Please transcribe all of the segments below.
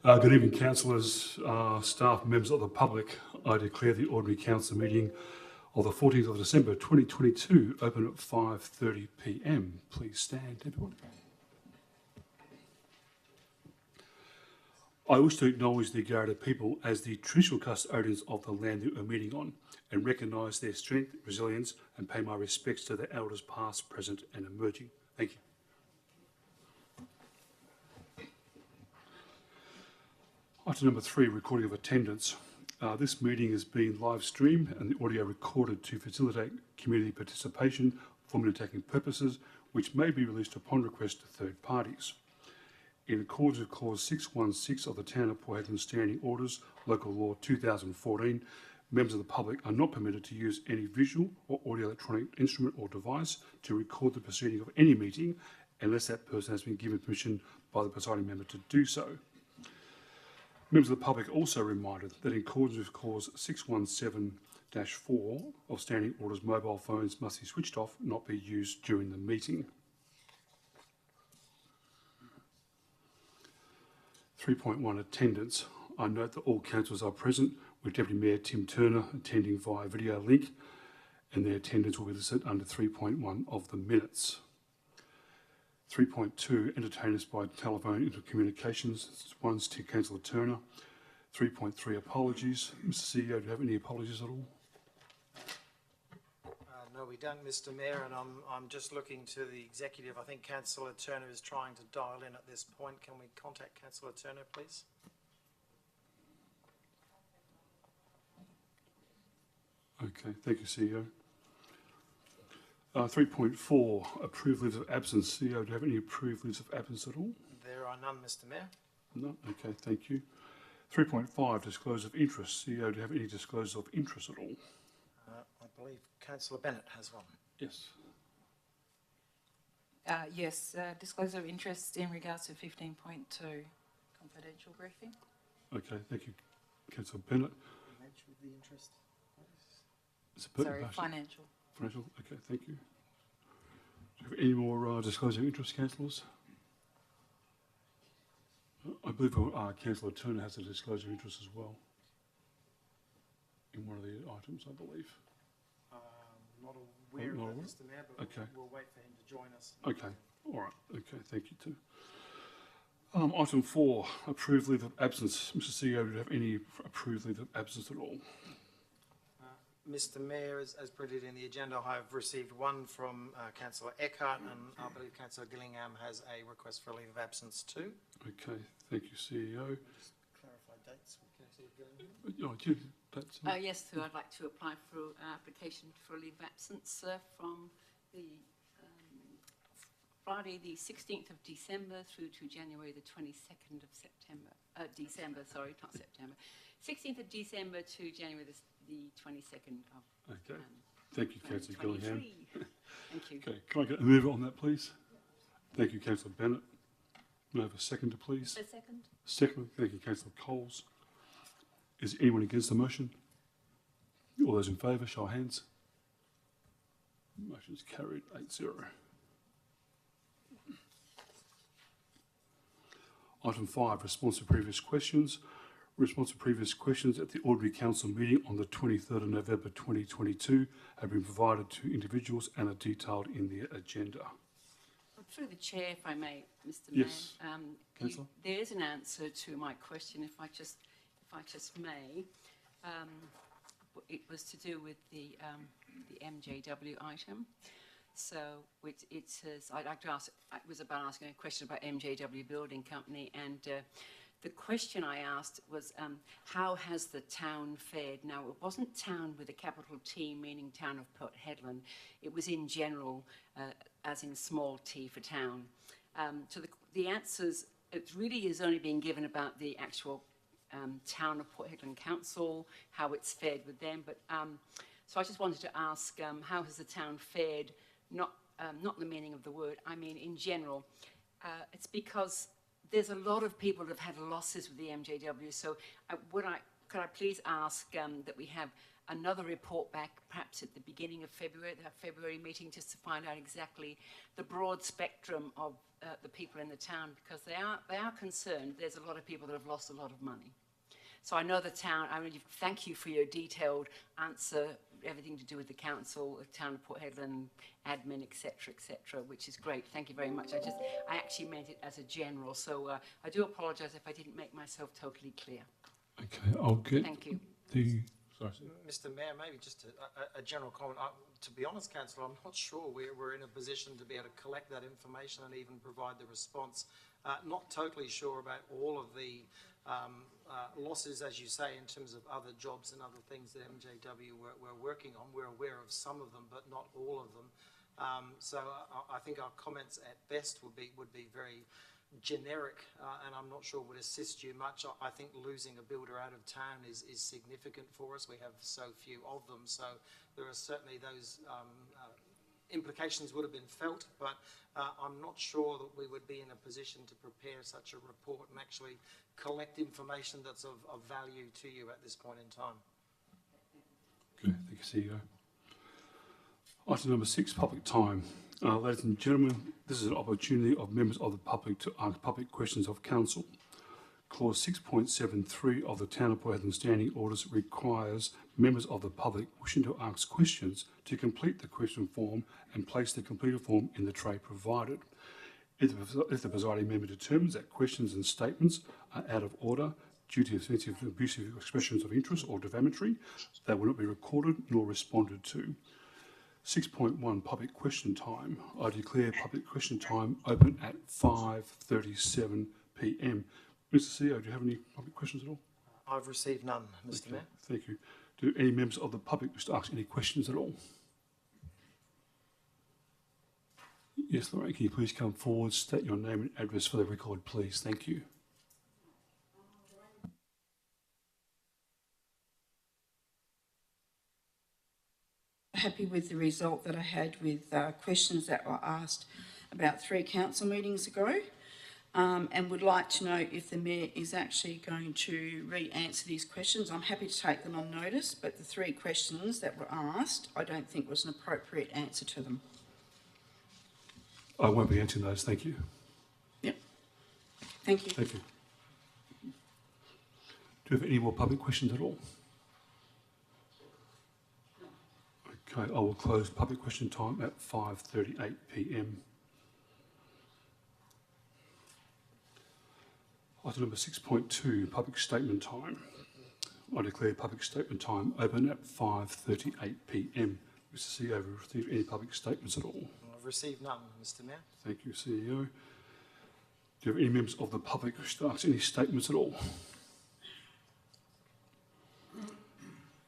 Good evening, councillors, staff, members of the public. I declare the ordinary council meeting of the 14th of December 2022 open at 5:30 p.m. Please stand, everyone. I wish to acknowledge the Gadigal people as the traditional custodians of the land that we're meeting on and recognise their strength, resilience and pay my respects to the elders past, present and emerging. Thank you. Item number 3, recording of attendance. This meeting is being live streamed and the audio recorded to facilitate community participation for minute-taking purposes, which may be released upon request to third parties. In accordance with Clause 616 of the Town of Port Hedland Standing Orders, Local Law 2014, members of the public are not permitted to use any visual or audio electronic instrument or device to record the proceeding of any meeting unless that person has been given permission by the presiding member to do so. Members of the public are also reminded that in accordance with Clause 617-4 of Standing Orders, mobile phones must be switched off, not be used during the meeting. 3.1 attendance. I note that all councillors are present, with Deputy Mayor Tim Turner attending via video link, and their attendance will be listed under 3.1 of the minutes. 3.2, entertainers by telephone intercommunications. One's to Councillor Turner. 3.3, apologies. Mr. CEO, do you have any apologies at all? No, we don't, Mr. Mayor, and I'm just looking to the executive. I think Councillor Turner is trying to dial in at this point. Can we contact Councillor Turner, please? Okay, thank you, CEO. 3.4, approved leaves of absence. CEO, do you have any approved leaves of absence at all? There are none, Mr. Mayor. No, okay, thank you. 3.5, disclosure of interest. CEO, do you have any disclosure of interest at all? I believe Councillor Bennett has one. Yes. Yes, disclosure of interest in regards to 15.2, confidential briefing. Okay, thank you, Councillor Bennett. The nature of the interest, please. Sorry, financial. Financial, okay, thank you. Do you have any more disclosure of interest, councillors? I believe Councillor Turner has a disclosure of interest as well in one of the items, I believe. Not aware of that, Mr. Mayor, but okay. We'll wait for him to join us. Okay, all right, okay, thank you too. Item 4, approved leave of absence. Mr. CEO, do you have any approved leave of absence at all? Mr. Mayor, as printed in the agenda, I have received one from Councillor Eckhart, and I believe Councillor Gillingham has a request for a leave of absence too. Okay, thank you, CEO. Just clarify dates with Councillor Gillingham. Oh, Yes, so I'd like to apply for an application for a leave of absence from the Friday the 16th of December through to January the 22nd of September. December, sorry, not September. 16th of December to January the 22nd of okay. Thank you, Councillor Gillingham. Thank you. Okay, can I get a mover on that, please? Thank you, Councillor Bennett. May I have a seconder, please? A second. Second, thank you, Councillor Coles. Is anyone against the motion? All those in favour, show of hands. Motion is carried 8-0. Item 5, response to previous questions. Response to previous questions at the Ordinary Council meeting on the 23rd of November 2022 have been provided to individuals and are detailed in the agenda. Through the chair, if I may, Mr. Yes. Mayor, there is an answer to my question, if I just may. It was to do with the MJW item. So it says, I'd like to ask, it was about asking a question about MJW Building Company, and the question I asked was, how has the town fared? Now, it wasn't town with a capital T, meaning town of Port Hedland. It was in general, as in small t for town. So the answers, it really is only being given about the actual town of Port Hedland Council, how it's fared with them. But so I just wanted to ask, how has the town fared? Not the meaning of the word, I mean in general. It's because there's a lot of people that have had losses with the MJW. So could I please ask that we have another report back, perhaps at the beginning of February, the February meeting, just to find out exactly the broad spectrum of the people in the town, because they are concerned. There's a lot of people that have lost a lot of money. So I know the town, I really thank you for your detailed answer, everything to do with the council, the town of Port Hedland, admin, etc., which is great. Thank you very much. I actually meant it as a general, so I do apologise if I didn't make myself totally clear. Okay, I'll get Thank you. the... Sorry. Mr Mayor, maybe just a general comment. To be honest, Councillor, I'm not sure we're in a position to be able to collect that information and even provide the response. Not totally sure about all of the losses, as you say, in terms of other jobs and other things that MJW were working on. We're aware of some of them, but not all of them. So I think our comments at best would be very generic, and I'm not sure would assist you much. I think losing a builder out of town is significant for us. We have so few of them, so there are certainly those implications would have been felt, but I'm not sure that we would be in a position to prepare such a report and actually collect information that's of value to you at this point in time. Okay, thank you, CEO. Item number 6, public time. Ladies and gentlemen, this is an opportunity of members of the public to ask public questions of council. Clause 6.73 of the Town of Port Hedland Standing Orders requires members of the public wishing to ask questions to complete the question form and place the completed form in the tray provided. If the presiding member determines that questions and statements are out of order due to offensive and abusive expressions of interest or defamatory, they will not be recorded nor responded to. 6.1, public question time. I declare public question time open at 5:37 p.m. Mr. CEO, do you have any public questions at all? I've received none, Mr Mayor. Thank you. Do any members of the public wish to ask any questions at all? Yes, Lorraine, can you please come forward, state your name and address for the record, please? Thank you. Happy with the result that I had with questions that were asked about 3 council meetings ago, and would like to know if the Mayor is actually going to re-answer these questions. I'm happy to take them on notice, but the 3 questions that were asked, I don't think was an appropriate answer to them. I won't be answering those, thank you. Yep. Thank you. Thank you. Do you have any more public questions at all? Okay, I will close public question time at 5:38 p.m. Item number 6.2, public statement time. I declare public statement time open at 5:38 p.m. Mr. CEO, have you received any public statements at all? I've received none, Mr Mayor. Thank you, CEO. Do you have any members of the public who wish to ask any statements at all?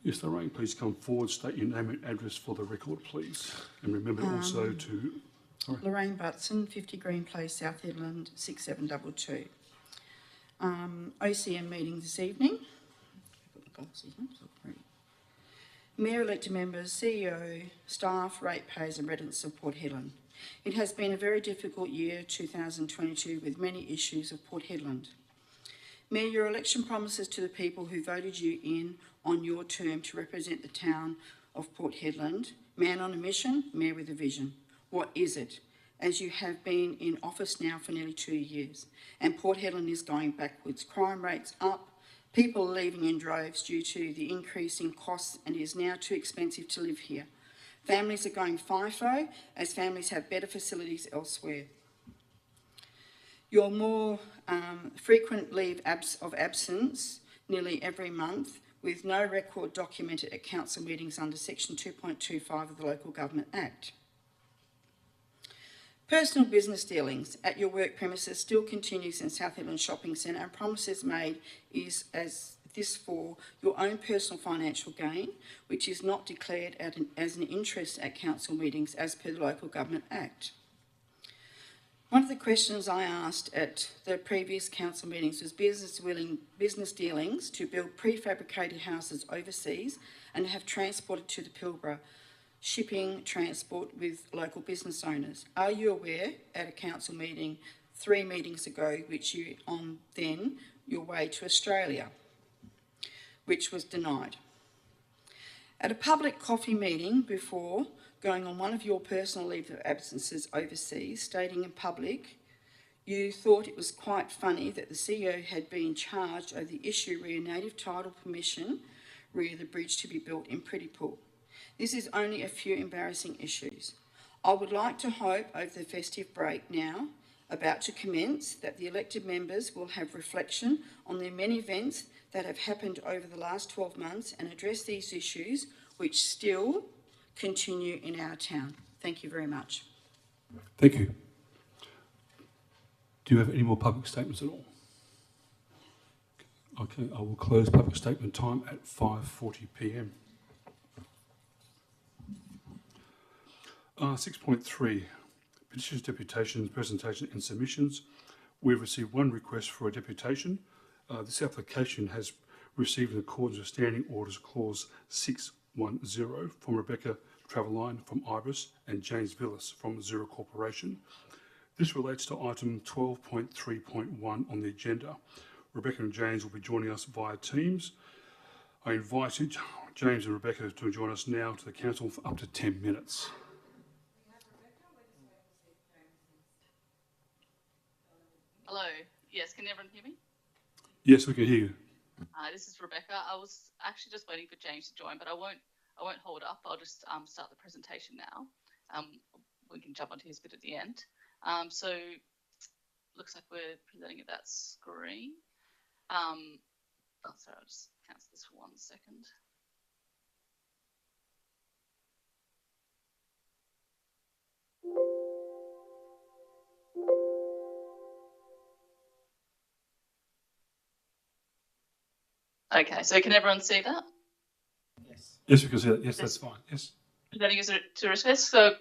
Yes, Lorraine, please come forward, state your name and address for the record, please. And remember also to... Sorry. Lorraine Butson, 50 Green Place, South Hedland, 6722. OCM meeting this evening. Mayor-elected members, CEO, staff, ratepayers and residents of Port Hedland. It has been a very difficult year, 2022, with many issues of Port Hedland. Mayor, your election promises to the people who voted you in on your term to represent the town of Port Hedland. Man on a mission, mayor with a vision. What is it? As you have been in office now for nearly 2 years, and Port Hedland is going backwards. Crime rates up, people are leaving in droves due to the increase in costs, and it is now too expensive to live here. Families are going FIFO as families have better facilities elsewhere. Your more frequent leave of absence nearly every month, with no record documented at council meetings under section 2.25 of the Local Government Act. Personal business dealings at your work premises still continues in South Hedland Shopping Centre, and promises made is as this for your own personal financial gain, which is not declared as an interest at council meetings as per the Local Government Act. One of the questions I asked at the previous council meetings was business dealings to build prefabricated houses overseas and have transported to the Pilbara, shipping transport with local business owners. Are you aware at a council meeting 3 meetings ago, which you on then your way to Australia? which was denied. At a public coffee meeting before going on one of your personal leave of absences overseas, stating in public you thought it was quite funny that the CEO had been charged over the issue re native title permission re the bridge to be built in Prettypool. This is only a few embarrassing issues. I would like to hope over the festive break now about to commence that the elected members will have reflection on the many events that have happened over the last 12 months and address these issues which still continue in our town. Thank you very much. Thank you. Do you have any more public statements at all? Okay, I will close public statement time at 5:40 p.m. 6.3, petitions, deputations, presentation and submissions. We've received one request for a deputation. This application has received in accordance with Standing Orders Clause 610 from Rebecca Travelline from Ibis and James Villas from Xero Corporation. This relates to item 12.3.1 on the agenda. Rebecca and James will be joining us via Teams. I invited James and Rebecca to join us now to the council for up to 10 minutes. Hello. Yes, can everyone hear me? Yes, we can hear you. This is Rebecca. I was actually just waiting for James to join, but I won't hold up. I'll just start the presentation now. We can jump onto his bit at the end. So looks like we're presenting at that screen. Sorry, I'll just cancel this for 1 second. Okay, so can everyone see that? Yes. Yes, we can see that. Yes, that's fine. Yes. Presenting as a tourist guest. So,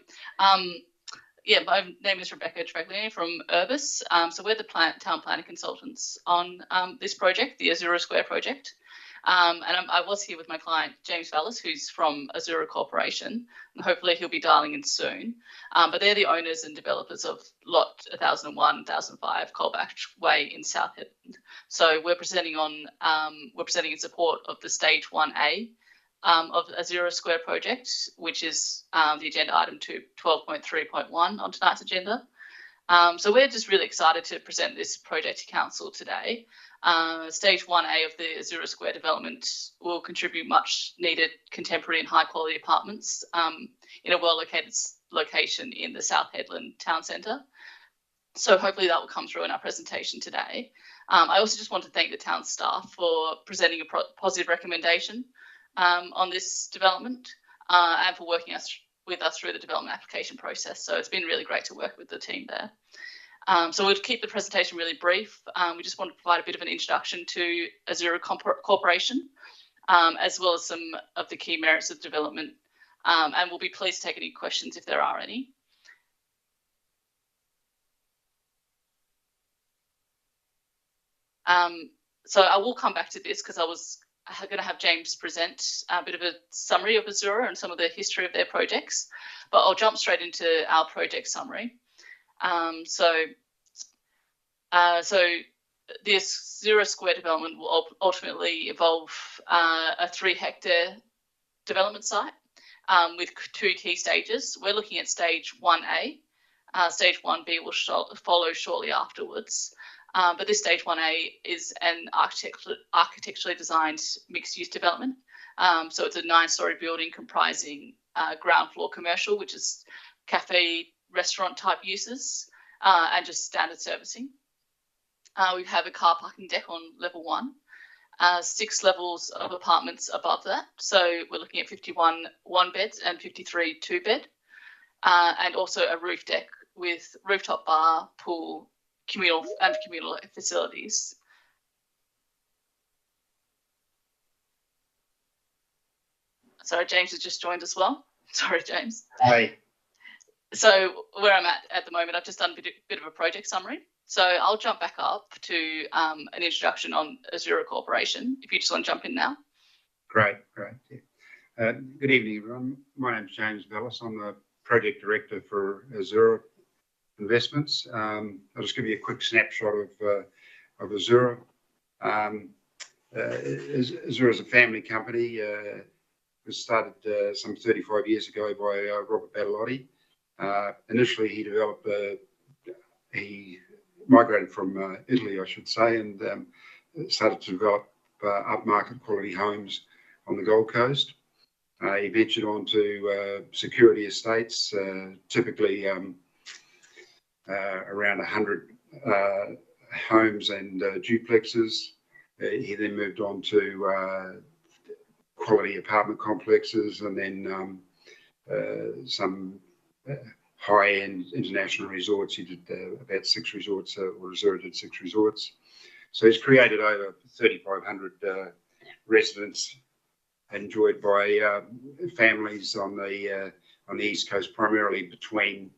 yeah, my name is Rebecca Tragliani from Urbis. So we're the town planning consultants on this project, the Azura Square project. And I was here with my client, James Villas, who's from Azura Corporation, and hopefully he'll be dialing in soon. But they're the owners and developers of Lot 1001, 1005, Colback Way in South Hedland. So we're presenting in support of the Stage 1A of Azura Square project, which is the agenda item 12.3.1 on tonight's agenda. So we're just really excited to present this project to council today. Stage 1A of the Azura Square development will contribute much needed contemporary and high quality apartments in a well-located location in the South Hedland town centre. So hopefully that will come through in our presentation today. I also just want to thank the town staff for presenting a positive recommendation on this development and for working with us through the development application process. So it's been really great to work with the team there. So we'll keep the presentation really brief. We just want to provide a bit of an introduction to Azura Corporation, as well as some of the key merits of development. And we'll be pleased to take any questions if there are any. So I will come back to this because I was going to have James present a bit of a summary of Azura and some of the history of their projects, but I'll jump straight into our project summary. So the Azura Square development will ultimately involve a 3-hectare development site with 2 key stages. We're looking at Stage 1A. Stage 1B will follow shortly afterwards. But this Stage 1A is an architecturally designed mixed-use development. So it's a 9-storey building comprising ground floor commercial, which is cafe, restaurant type uses, and just standard servicing. We have a car parking deck on level 1, 6 levels of apartments above that. So we're looking at 51 1-beds and 53 2-bed, and also a roof deck with rooftop bar, pool, communal facilities. Sorry, James has just joined as well. Sorry, James. Hi. So where I'm at the moment, I've just done a bit of a project summary. So I'll jump back up to an introduction on Azura Corporation, if you just want to jump in now. Great. Yeah. Good evening, everyone. My name's James Villas. I'm the project director for Azura Investments. I'll just give you a quick snapshot of Azura. Azura is a family company. It was started some 35 years ago by Robert Battalotti. Initially, he migrated from Italy, I should say, and started to develop upmarket quality homes on the Gold Coast. He ventured on to security estates, typically around 100 homes and duplexes. He then moved on to quality apartment complexes, and then some high-end international resorts. He did about 6 resorts, or Azura did 6 resorts. So he's created over 3,500 residents enjoyed by families on the East Coast, primarily between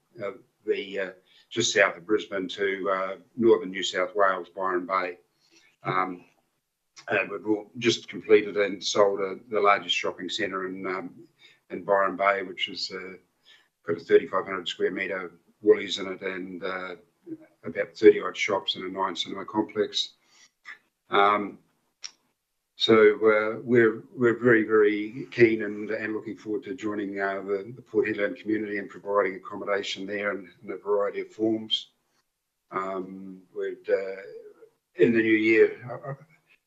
just south of Brisbane to northern New South Wales, Byron Bay. We've just completed and sold the largest shopping centre in Byron Bay, which has got a 3,500 square metre Woolies in it, and about 30 odd shops and a 9 cinema complex. So we're very, very keen and looking forward to joining the Port Hedland community and providing accommodation there in a variety of forms. In the new year,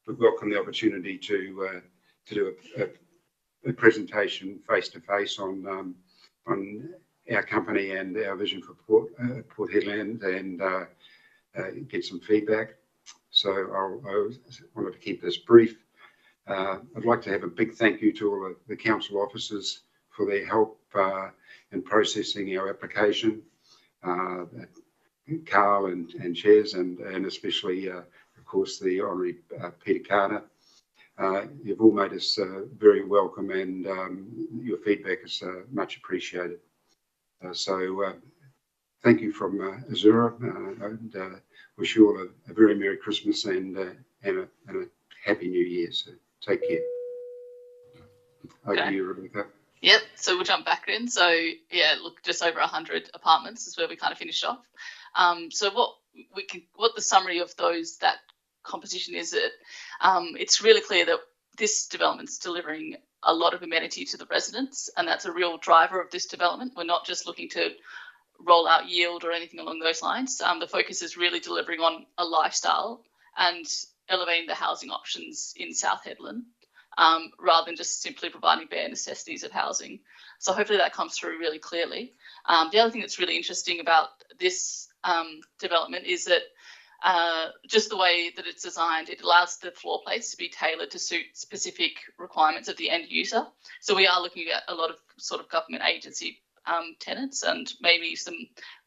we welcome the opportunity to do a presentation face to face on our company and our vision for Port Hedland, and get some feedback. So I wanted to keep this brief. I'd like to have a big thank you to all of the council officers for their help in processing our application. Carl and Chaz, and especially, of course, the Honorary Peter Carter. You've all made us very welcome, and your feedback is much appreciated. So thank you from Azura, and wish you all a very Merry Christmas and a Happy New Year. So take care. Over to you, Rebecca. Yep, so we'll jump back in. So yeah, look, just over 100 apartments is where we kind of finished off. So what the summary of that composition is, it's really clear that this development's delivering a lot of amenity to the residents, and that's a real driver of this development. We're not just looking to roll out yield or anything along those lines. The focus is really delivering on a lifestyle and elevating the housing options in South Hedland, rather than just simply providing bare necessities of housing. So hopefully that comes through really clearly. The other thing that's really interesting about this development is that just the way that it's designed, it allows the floor plates to be tailored to suit specific requirements of the end user. So we are looking at a lot of sort of government agency tenants, and maybe some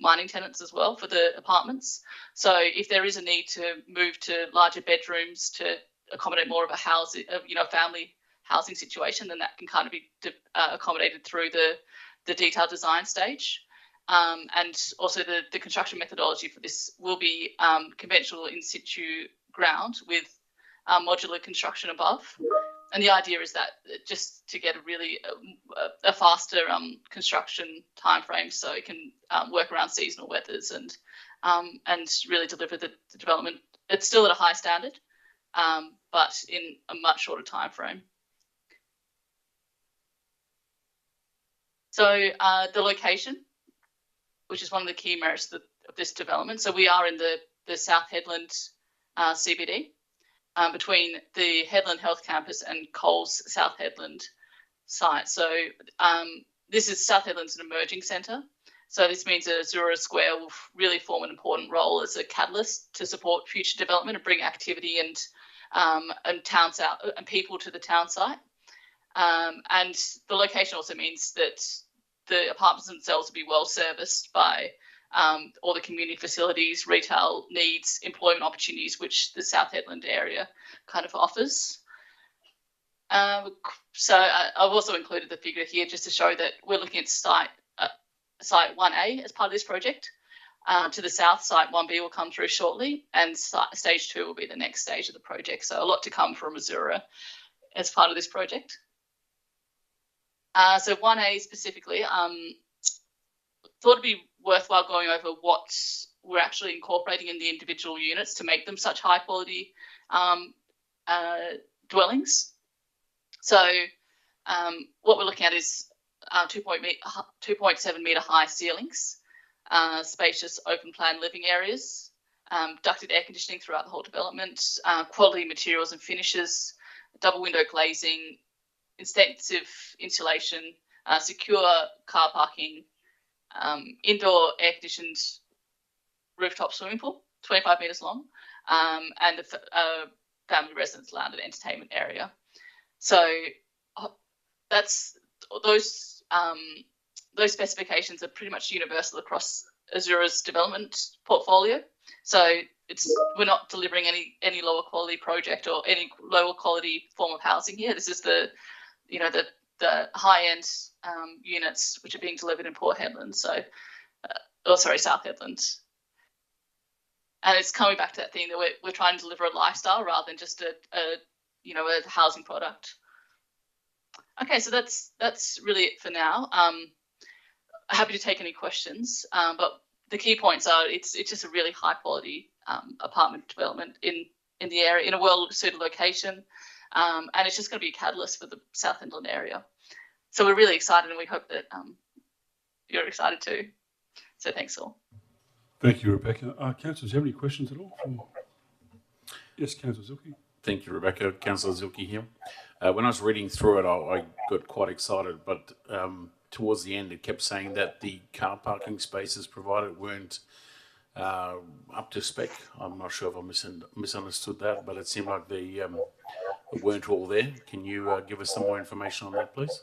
mining tenants as well for the apartments. So if there is a need to move to larger bedrooms to accommodate more of a housing, family housing situation, then that can kind of be accommodated through the detailed design stage. And also the construction methodology for this will be conventional in situ ground with modular construction above. And the idea is that just to get a faster construction timeframe, so it can work around seasonal weathers and really deliver the development. It's still at a high standard, but in a much shorter timeframe. So the location, which is one of the key merits of this development. So we are in the South Hedland CBD, between the Hedland Health Campus and Coles South Hedland site. So South Hedland's an emerging centre. So this means that Azura Square will really form an important role as a catalyst to support future development and bring activity and town south and people to the town site. And the location also means that the apartments themselves will be well serviced by all the community facilities, retail needs, employment opportunities, which the South Hedland area kind of offers. So I've also included the figure here just to show that we're looking at site 1A as part of this project. To the south, site 1B will come through shortly, and stage 2 will be the next stage of the project. So a lot to come from Azura as part of this project. So 1A specifically, thought it'd be worthwhile going over what we're actually incorporating in the individual units to make them such high quality dwellings. So what we're looking at is 2.7 metre high ceilings, spacious open plan living areas, ducted air conditioning throughout the whole development, quality materials and finishes, double window glazing, extensive insulation, secure car parking, indoor air conditioned rooftop swimming pool, 25 metres long, and a family residence lounge and entertainment area. So that's those specifications are pretty much universal across Azura's development portfolio. So we're not delivering any lower quality project or any lower quality form of housing here. This is the high end units which are being delivered in Port Hedland. So, South Hedland. And it's coming back to that thing that we're trying to deliver a lifestyle rather than just a housing product. Okay, so that's really it for now. Happy to take any questions, but the key points are it's just a really high quality apartment development in the area, in a well-suited location, and it's just going to be a catalyst for the South Hedland area. So we're really excited, and we hope that you're excited too. So thanks all. Thank you, Rebecca. Councillors, do you have any questions at all? Yes, Councillor Zielke. Thank you, Rebecca. Councillor Zielke here. When I was reading through it, I got quite excited, but towards the end, it kept saying that the car parking spaces provided weren't up to spec. I'm not sure if I misunderstood that, but it seemed like they weren't all there. Can you give us some more information on that, please?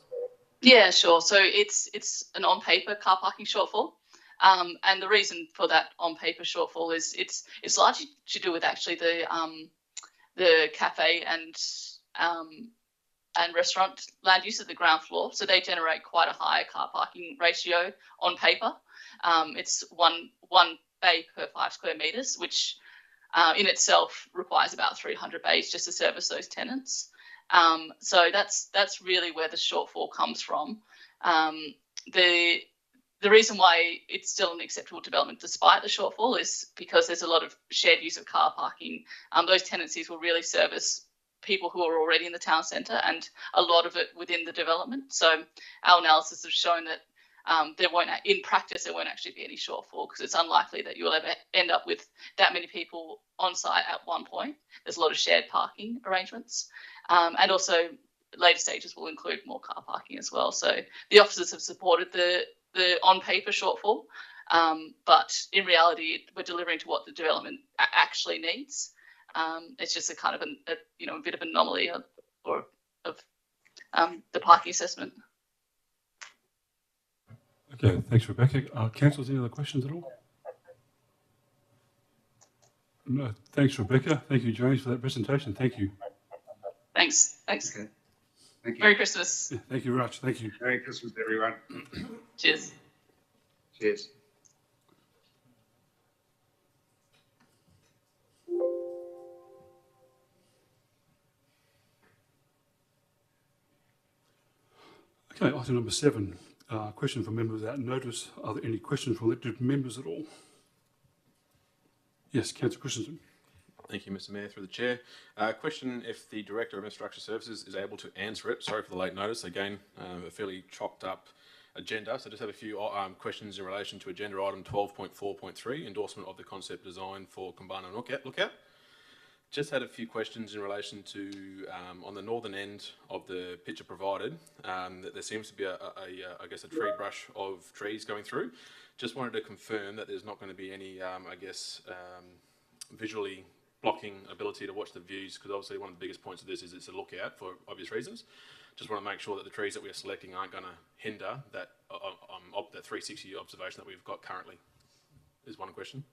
Yeah, sure. So it's an on-paper car parking shortfall. And the reason for that on-paper shortfall is it's largely to do with actually the cafe and restaurant land use at the ground floor. So they generate quite a high car parking ratio on paper. It's one bay per 5 square metres, which in itself requires about 300 bays just to service those tenants. So that's really where the shortfall comes from. The reason why it's still an acceptable development despite the shortfall is because there's a lot of shared use of car parking. Those tenancies will really service people who are already in the town centre and a lot of it within the development. So our analysis has shown that in practice, there won't actually be any shortfall because it's unlikely that you'll ever end up with that many people on site at one point. There's a lot of shared parking arrangements. And also later stages will include more car parking as well. So the officers have supported the on-paper shortfall, but in reality, we're delivering to what the development actually needs. It's just a kind of a bit of an anomaly of the parking assessment. Okay, thanks, Rebecca. Councillors, any other questions at all? No, thanks, Rebecca. Thank you, James, for that presentation. Thank you. Thanks. Okay. Thank you. Merry Christmas. Yeah, thank you very much. Thank you. Merry Christmas, everyone. Cheers. Cheers. Okay, item number 7. Question for members without notice. Are there any questions from elected members at all? Yes, Councillor Christensen. Thank you, Mr. Mayor, through the chair. Question if the Director of Infrastructure Services is able to answer it. Sorry for the late notice. Again, a fairly chocked up agenda. So I just have a few questions in relation to agenda item 12.4.3, endorsement of the concept design for Kambana Lookout. Just had a few questions in relation to, on the northern end of the picture provided, that there seems to be I guess a tree brush of trees going through. Just wanted to confirm that there's not going to be any, visually blocking ability to watch the views, because obviously one of the biggest points of this is it's a lookout for obvious reasons. Just want to make sure that the trees that we're selecting aren't going to hinder that, that 360 observation that we've got currently, is one question.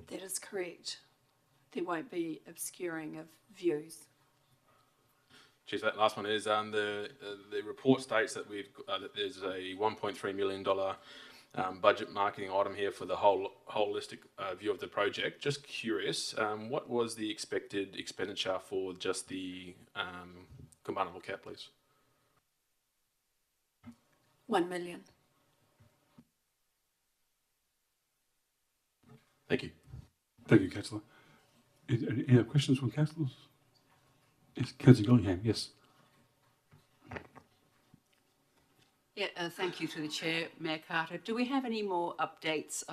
That is correct. There won't be obscuring of views. Geez, that last one is the report states that that there's a $1.3 million budget marketing item here for the holistic view of the project. Just curious, what was the expected expenditure for just the Kambana Lookout, please? $1 million. Thank you. Thank you, Councillor. Any other questions from councillors? Yes, Councillor Gillingham, yes. Yeah, thank you to the Chair, Mayor Carter. Do we have any more updates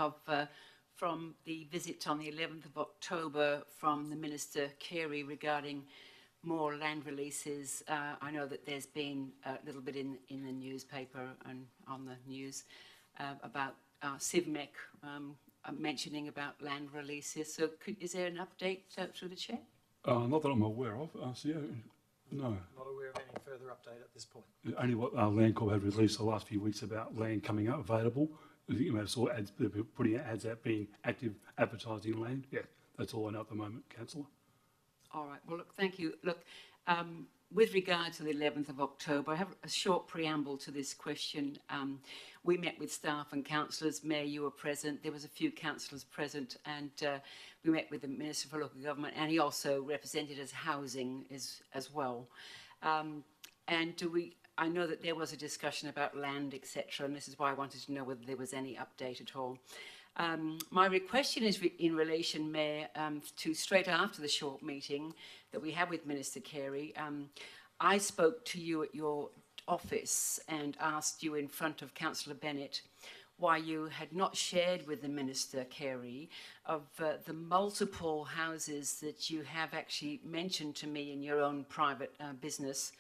from the visit on the 11th of October from the Minister Carey regarding more land releases? I know that there's been a little bit in the newspaper and on the news about CIVMEC mentioning about land releases. So is there an update through the Chair? Not that I'm aware of. So, yeah, no. Not aware of any further update at this point. Only what Landcorp had released the last few weeks about land coming up available. I think you might have saw ads, they're putting ads out being active advertising land. Yeah, that's all I know at the moment, Councillor. All right. Well, look, thank you. Look, with regard to the 11th of October, I have a short preamble to this question. We met with staff and councillors. Mayor, you were present. There was a few councillors present, and we met with the Minister for Local Government, and he also represented as housing as well. I know that there was a discussion about land, etc., and this is why I wanted to know whether there was any update at all. My question is in relation, Mayor, to straight after the short meeting that we had with Minister Carey. I spoke to you at your office and asked you in front of Councillor Bennett why you had not shared with the Minister Carey of the multiple houses that you have actually mentioned to me in your own private business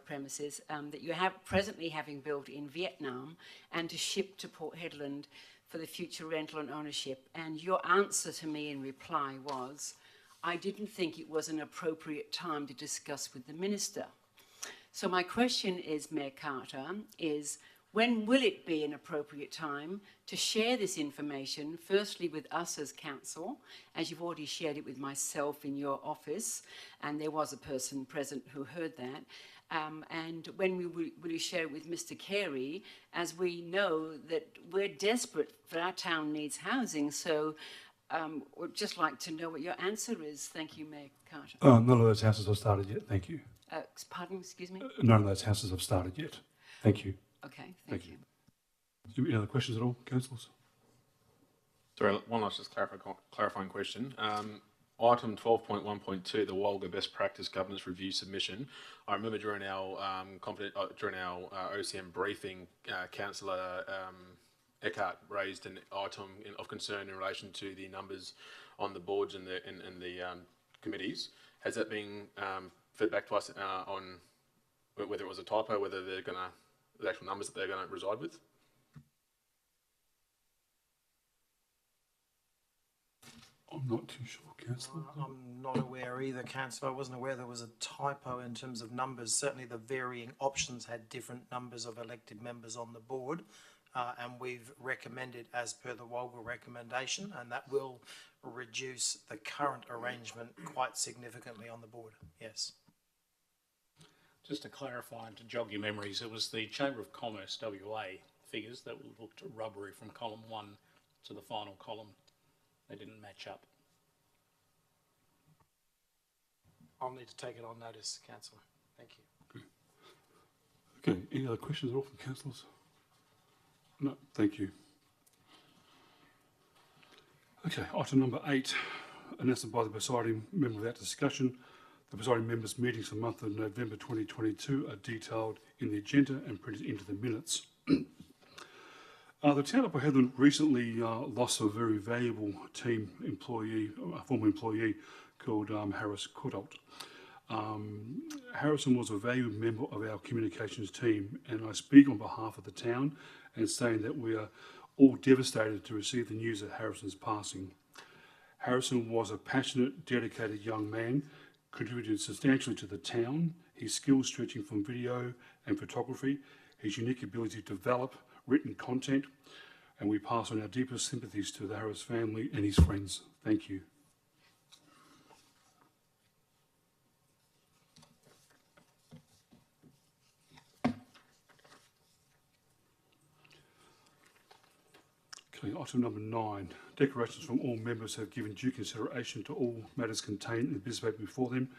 premises that you have presently having built in Vietnam and to ship to Port Hedland for the future rental and ownership. And your answer to me in reply was, I didn't think it was an appropriate time to discuss with the Minister. So my question is, Mayor Carter, is when will it be an appropriate time to share this information, firstly with us as council, as you've already shared it with myself in your office, and there was a person present who heard that, and when will you share it with Mr. Carey, as we know that we're desperate for our town needs housing, so we'd just like to know what your answer is. Thank you, Mayor Carter. None of those houses have started yet, thank you. Pardon, excuse me? None of those houses have started yet. Thank you. Okay, thank you. Do you have any other questions at all, councillors? Sorry, one last just clarifying question. Item 12.1.2, the Walga Best Practice Governance Review Submission. I remember during our OCM briefing, Councillor Eckhart raised an item of concern in relation to the numbers on the boards and the committees. Has that been fed back to us on whether it was a typo, whether they're going to the actual numbers that they're going to reside with? I'm not too sure, councillor. I'm not aware either, councillor. I wasn't aware there was a typo in terms of numbers. Certainly the varying options had different numbers of elected members on the board, and we've recommended as per the Walga recommendation, and that will reduce the current arrangement quite significantly on the board, yes. Just to clarify and to jog your memories, it was the Chamber of Commerce WA figures that looked rubbery from column 1 to the final column. They didn't match up. I'll need to take it on notice, councillor. Thank you. Okay, any other questions at all from councillors? No, thank you. Okay, item number 8, announced by the presiding member without discussion. The presiding members' meetings for the month of November 2022 are detailed in the agenda and printed into the minutes. The town of Port Hedland recently lost a very valuable team employee, a former employee called Harris Courtault. Harrison was a valued member of our communications team, and I speak on behalf of the town and saying that we are all devastated to receive the news of Harrison's passing. Harrison was a passionate, dedicated young man, contributed substantially to the town. His skills stretching from video and photography, his unique ability to develop written content, and we pass on our deepest sympathies to the Harris family and his friends. Thank you. Okay, item number 9. Declarations from all members have given due consideration to all matters contained in the business paper before them.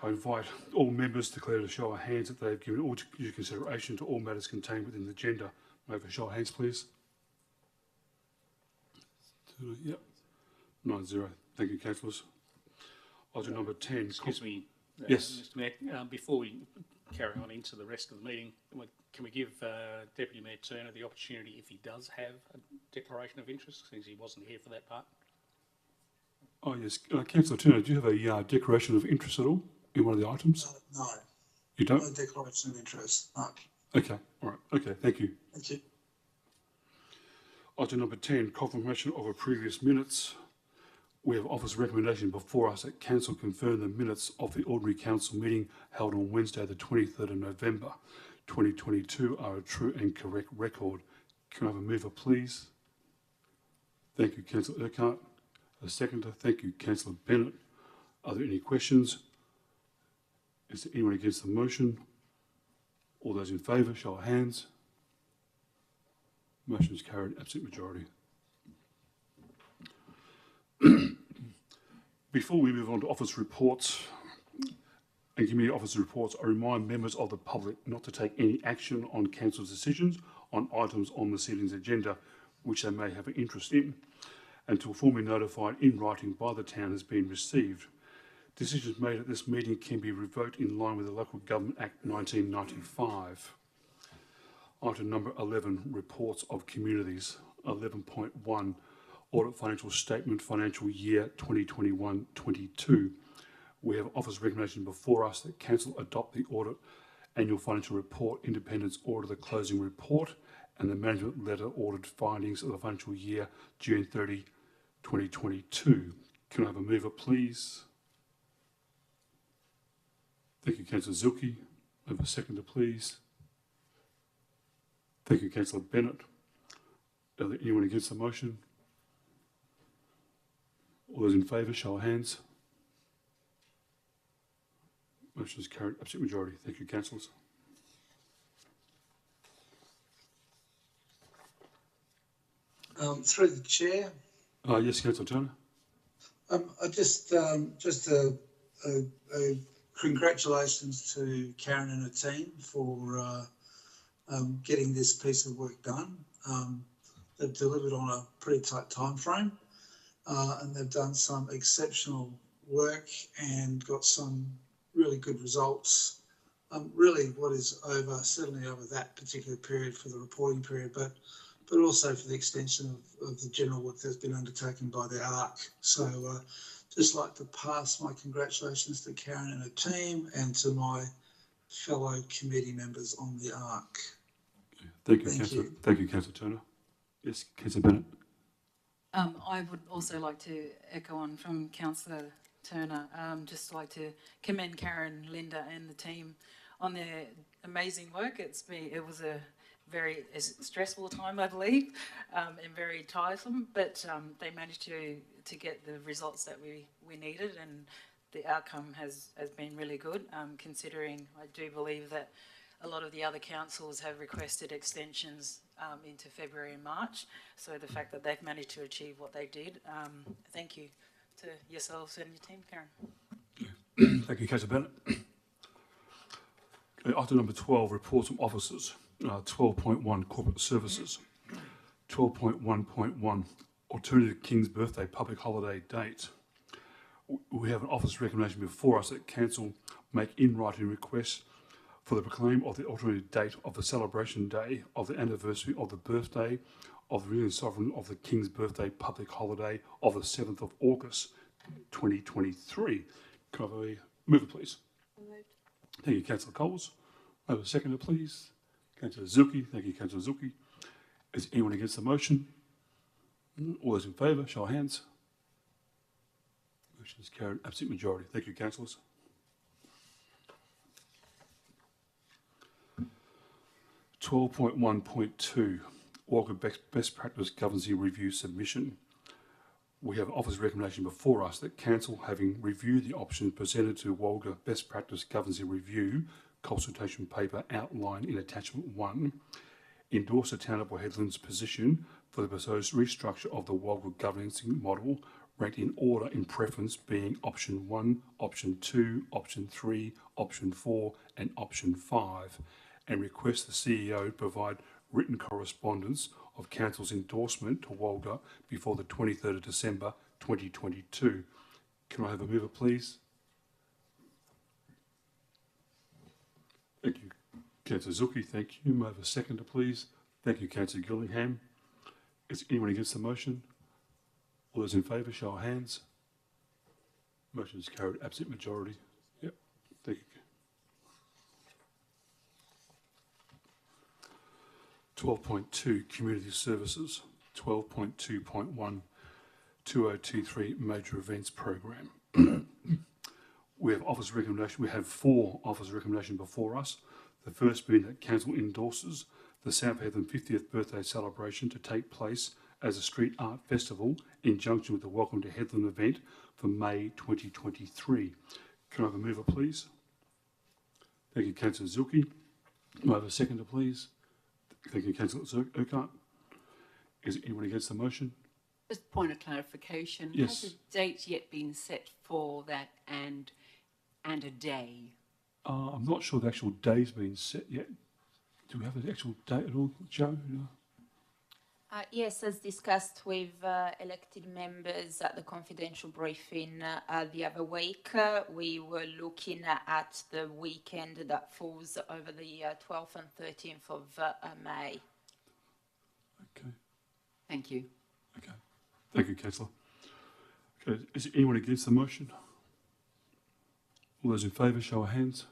I invite all members to declare a show of hands that they have given all due consideration to all matters contained within the agenda. May I have a show of hands, please? Yep. 9-0. Thank you, councillors. Item number 10. Excuse me, Yes. Mr Mayor, before we carry on into the rest of the meeting, can we give Deputy Mayor Turner the opportunity, if he does have a declaration of interest, since he wasn't here for that part? Oh, yes. Councillor Turner, do you have a declaration of interest at all in one of the items? No, You don't? no declaration of interest. No. Okay. All right. Okay. Thank you. Thank you. Item number 10, confirmation of a previous minutes. We have office recommendation before us that council confirm the minutes of the ordinary council meeting held on Wednesday the 23rd of November 2022 are a true and correct record. Can I have a mover, please? Thank you, Councillor Urquhart. A seconder. Thank you, Councillor Bennett. Are there any questions? Is there anyone against the motion? All those in favour, show of hands. Motion is carried, absolute majority. Before we move on to office reports and committee office reports, I remind members of the public not to take any action on council's decisions on items on this evening's agenda which they may have an interest in, until formally notified in writing by the town has been received. Decisions made at this meeting can be revoked in line with the Local Government Act 1995. Item number 11, reports of communities. 11.1, audit financial statement financial year 2021-22. We have office recommendation before us that council adopt the audit annual financial report, independence order, the closing report, and the management letter audit findings of the financial year June 30, 2022. Can I have a mover, please? Thank you, Councillor Zilke. Have a seconder, please. Thank you, Councillor Bennett. Are there anyone against the motion? All those in favour, show of hands. Motion is carried, absolute majority. Thank you, councillors. Through the chair, Yes, Councillor Turner. I just a congratulations to Karen and her team for getting this piece of work done. They've delivered on a pretty tight time frame, and they've done some exceptional work and got some really good results. Really, what is certainly over that particular period for the reporting period, but also for the extension of the general work that's been undertaken by the ARC. So just like to pass my congratulations to Karen and her team and to my fellow committee members on the ARC. Thank you, Councillor. Thank you, Councillor Turner. Yes, Councillor Bennett. I would also like to echo on from Councillor Turner. Just like to commend Karen, Linda and the team on their amazing work. It was a very stressful time, I believe, and very tiresome, but they managed to get the results that we needed, and the outcome has been really good, considering I do believe that a lot of the other councils have requested extensions into February and March. So the fact that they've managed to achieve what they did, thank you to yourselves and your team, Karen. Thank you, Councillor Bennett. Item number 12, reports from officers. 12.1, corporate services. 12.1.1, alternative King's Birthday public holiday date. We have an office recommendation before us that council make in writing requests for the proclaim of the alternative date of the celebration day of the anniversary of the birthday of the reigning sovereign of the King's Birthday public holiday of the 7th of August 2023. Can I have a mover, please? Thank you, Councillor Coles. I have a seconder, please. Councillor Zilke. Thank you, Councillor Zilke. Is anyone against the motion? All those in favour, show of hands. Motion is carried, absolute majority. Thank you, councillors. (12.1.2) Walker Best Practice Governance Review Submission. We have an office recommendation before us that council, having reviewed the options presented to Walker Best Practice Governance Review consultation paper outlined in attachment 1, endorse the Town of Port Hedland's position for the proposed restructure of the Walker governance model, ranked in order in preference being option 1, option 2, option 3, option 4 and option 5, and request the CEO provide written correspondence of council's endorsement to Walker before the 23rd of December 2022. Can I have a mover, please? Thank you, Councillor Zuki. Thank you. May I have a seconder, please? Thank you, Councillor Gillingham. Is anyone against the motion? All those in favour, show of hands. Motion is carried, absolute majority. Yep, thank you. 12.2 Community Services, 12.2.1 2023 Major Events Program. We have office recommendation. We have 4 office recommendations before us. The first being that Council endorses the South Heathen 50th birthday celebration to take place as a street art festival in conjunction with the Welcome to Headland event for May 2023. Can I have a mover, please? Thank you, Councillor Zuki. May I have a seconder, please? Thank you, Councillor Urquhart. Is anyone against the motion? Just a point of clarification. Yes. Has a date yet been set for that and a day? I'm not sure the actual day's been set yet. Do we have an actual date at all, Joe? No? Yes, as discussed with elected members at the confidential briefing the other week, we were looking at the weekend that falls over the 12th and 13th of May. Okay. Thank you. Okay. Thank you, Councillor. Okay. Is anyone against the motion? All those in favour, show of hands.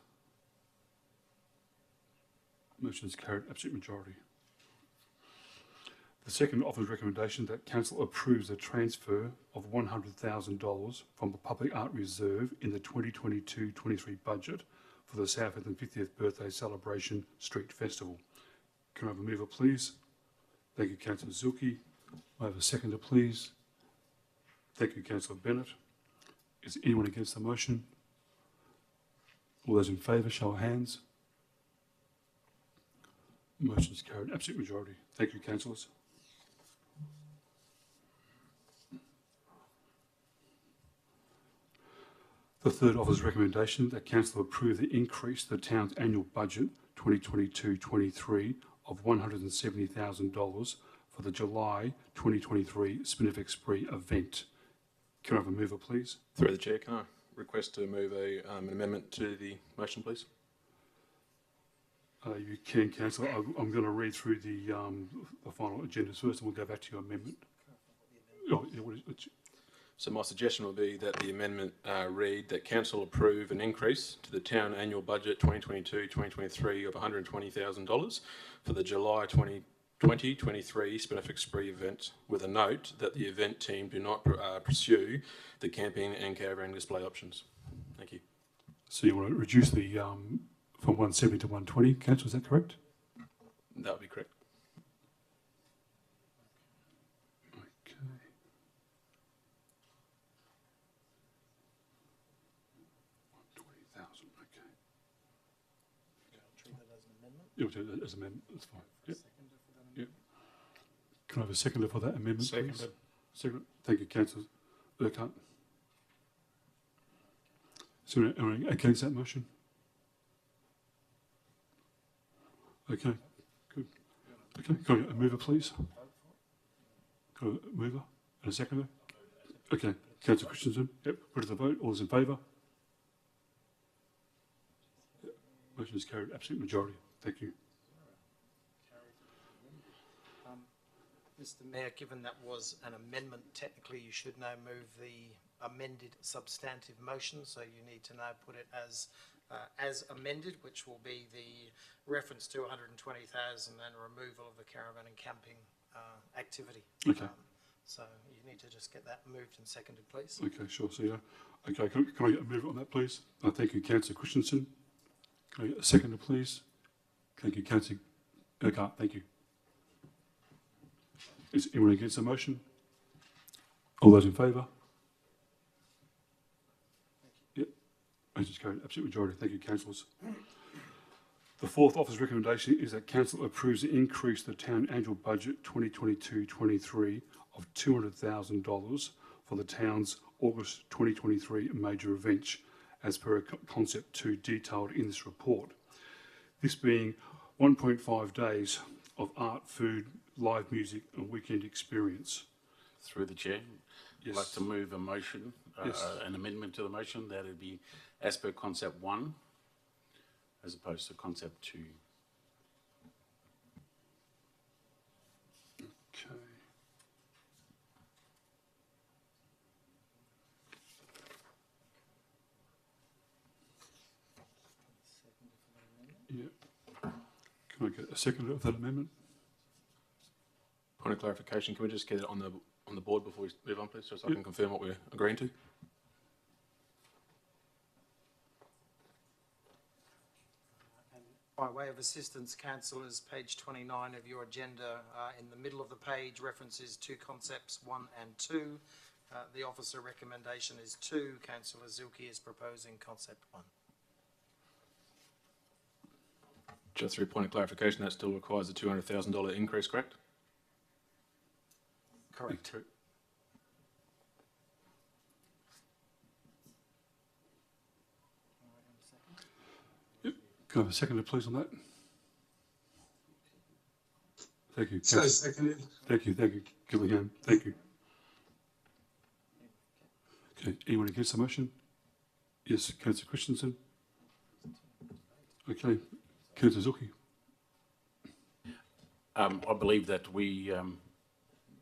Motion is carried, absolute majority. The second offers recommendation that Council approves the transfer of $100,000 from the Public Art Reserve in the 2022-23 budget for the South Heathen 50th Birthday Celebration Street Festival. Can I have a mover, please? Thank you, Councillor Zuki. I have a seconder, please. Thank you, Councillor Bennett. Is anyone against the motion? All those in favour, show of hands. Motion is carried, absolute majority. Thank you, councillors. The third offers recommendation that council approve the increase to the town's annual budget 2022-23 of $170,000 for the July 2023 Spinifex Spree event. Can I have a mover, please? Through the chair, can I request to move an amendment to the motion, please? You can, councillor. I'm going to read through the final agenda first, and we'll go back to your amendment. Oh, yeah, So my suggestion would be that the amendment read that council approve an increase to the town annual budget 2022-2023 of $120,000 for the July 2023 Spinifex Spree event, with a note that the event team do not pursue the camping and caravan display options. Thank you. So you want to reduce the from 170 to 120, councillor, is that correct? That would be correct. Okay. $120,000, okay. I'll treat that as an amendment. Yeah, we'll do that as an amendment, that's fine. Yep. Yep. Can I have a seconder for that amendment, please? Second. Thank you, councillor Urquhart. So anyone against that motion? Okay, good. Okay, can I get a mover, please? Got a mover and a seconder? Okay, Councillor Christensen. Yep, put it to the vote. All those in favour? Yep. Motion is carried, absolute majority. Thank you. Mr. Mayor, given that was an amendment, technically you should now move the amended substantive motion, so you need to now put it as amended, which will be the reference to 120,000 and a removal of the caravan and camping activity. Okay. So you need to just get that moved and seconded, please. Okay, sure. So, yeah. Okay, can I get a mover on that, please? Thank you, Councillor Christensen. Can I get a seconder, please? Thank you, Councillor Urquhart. Thank you. Is anyone against the motion? All those in favour? Yep. Motion is carried, absolute majority. Thank you, councillors. The fourth office recommendation is that council approves the increase to the town annual budget 2022-23 of $200,000 for the town's August 2023 major event, as per concept 2 detailed in this report. This being 1.5 days of art, food, live music and weekend experience. Through the chair, I'd like to move a motion, an amendment to the motion, that it be as per concept 1, as opposed to concept 2. Okay. Yeah. Can I get a second of that amendment? Point of clarification, can we just get it on the board before we move on, please, just so I can confirm what we're agreeing to? By way of assistance, councillors, page 29 of your agenda, in the middle of the page, references to concepts 1 and 2. The officer recommendation is 2. Councillor Zilke is proposing concept 1. Just through point of clarification, that still requires a $200,000 increase, correct? Correct. Yep. Can I have a seconder, please, on that? Thank you. So seconded. Thank you, Gillingham. Thank you. Okay, anyone against the motion? Yes, Councillor Christensen. Okay, Councillor Zuki. I believe that we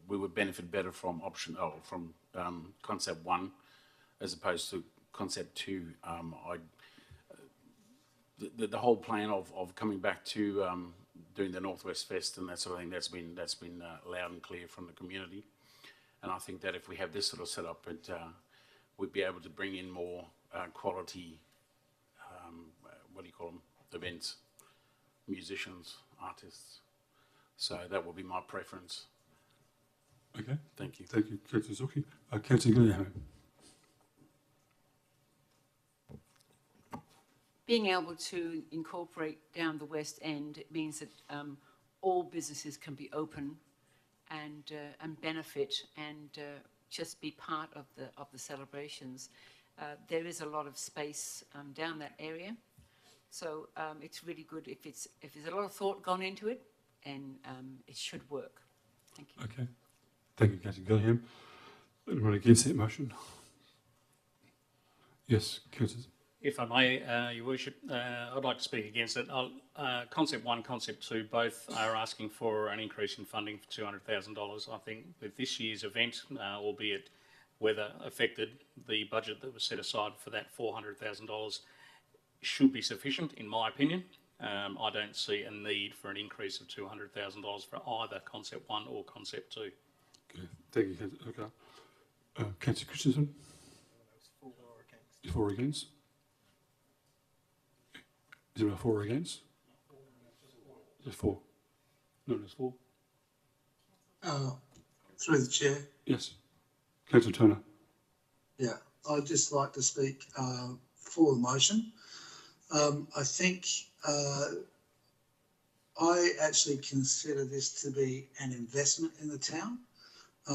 would benefit better from concept 1 as opposed to concept 2. The whole plan of coming back to doing the Northwest Fest and that sort of thing, that's been loud and clear from the community. And I think that if we have this sort of setup, we'd be able to bring in more quality, events, musicians, artists. So that will be my preference. Okay. Thank you. Thank you, Councillor Zuki. Councillor Gillingham. Being able to incorporate down the West End, it means that all businesses can be open and benefit and just be part of the celebrations. There is a lot of space down that area, so it's really good if there's a lot of thought gone into it, and it should work. Thank you. Okay. Thank you, Councillor Gillingham. Anyone against that motion? Yes, Councillor. If I may, Your Worship, I'd like to speak against it. Concept 1, Concept 2, both are asking for an increase in funding for $200,000. I think with this year's event, albeit weather affected, the budget that was set aside for that $400,000 should be sufficient, in my opinion. I don't see a need for an increase of $200,000 for either Concept 1 or Concept 2. Okay. Thank you, Councillor. Okay. Councillor Christensen? For or against? Is there a for or against? Just 4. No, there's 4. Through the chair. Yes. Councillor Turner. Yeah, I'd just like to speak for the motion. I think I actually consider this to be an investment in the town.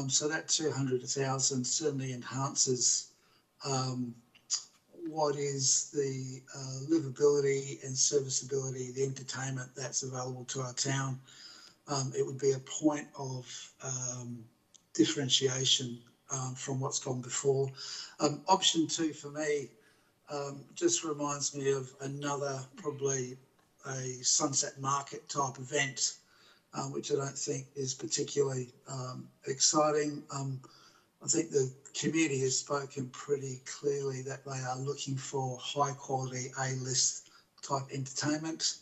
So that 200,000 certainly enhances what is the livability and serviceability, the entertainment that's available to our town. It would be a point of differentiation from what's gone before. Option 2 for me just reminds me of another, probably a Sunset Market type event, which I don't think is particularly exciting. I think the community has spoken pretty clearly that they are looking for high quality A-list type entertainment.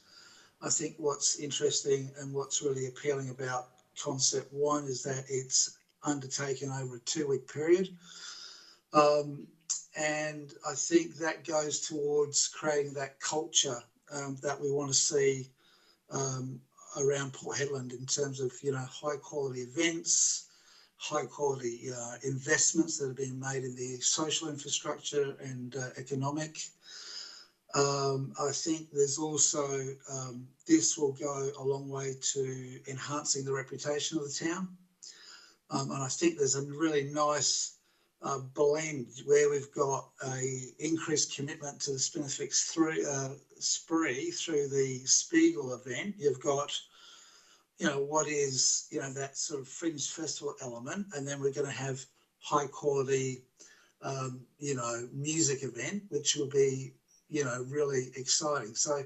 I think what's interesting and what's really appealing about Concept 1 is that it's undertaken over a 2-week period. And I think that goes towards creating that culture that we want to see around Port Hedland in terms of, high quality events, high quality investments that are being made in the social infrastructure and economic. I think there's also, this will go a long way to enhancing the reputation of the town. And I think there's a really nice blend where we've got a increased commitment to the Spinifex spree through the Spiegel event. You've got, what is, that sort of fringe festival element, and then we're going to have high quality, music event, which will be, really exciting. So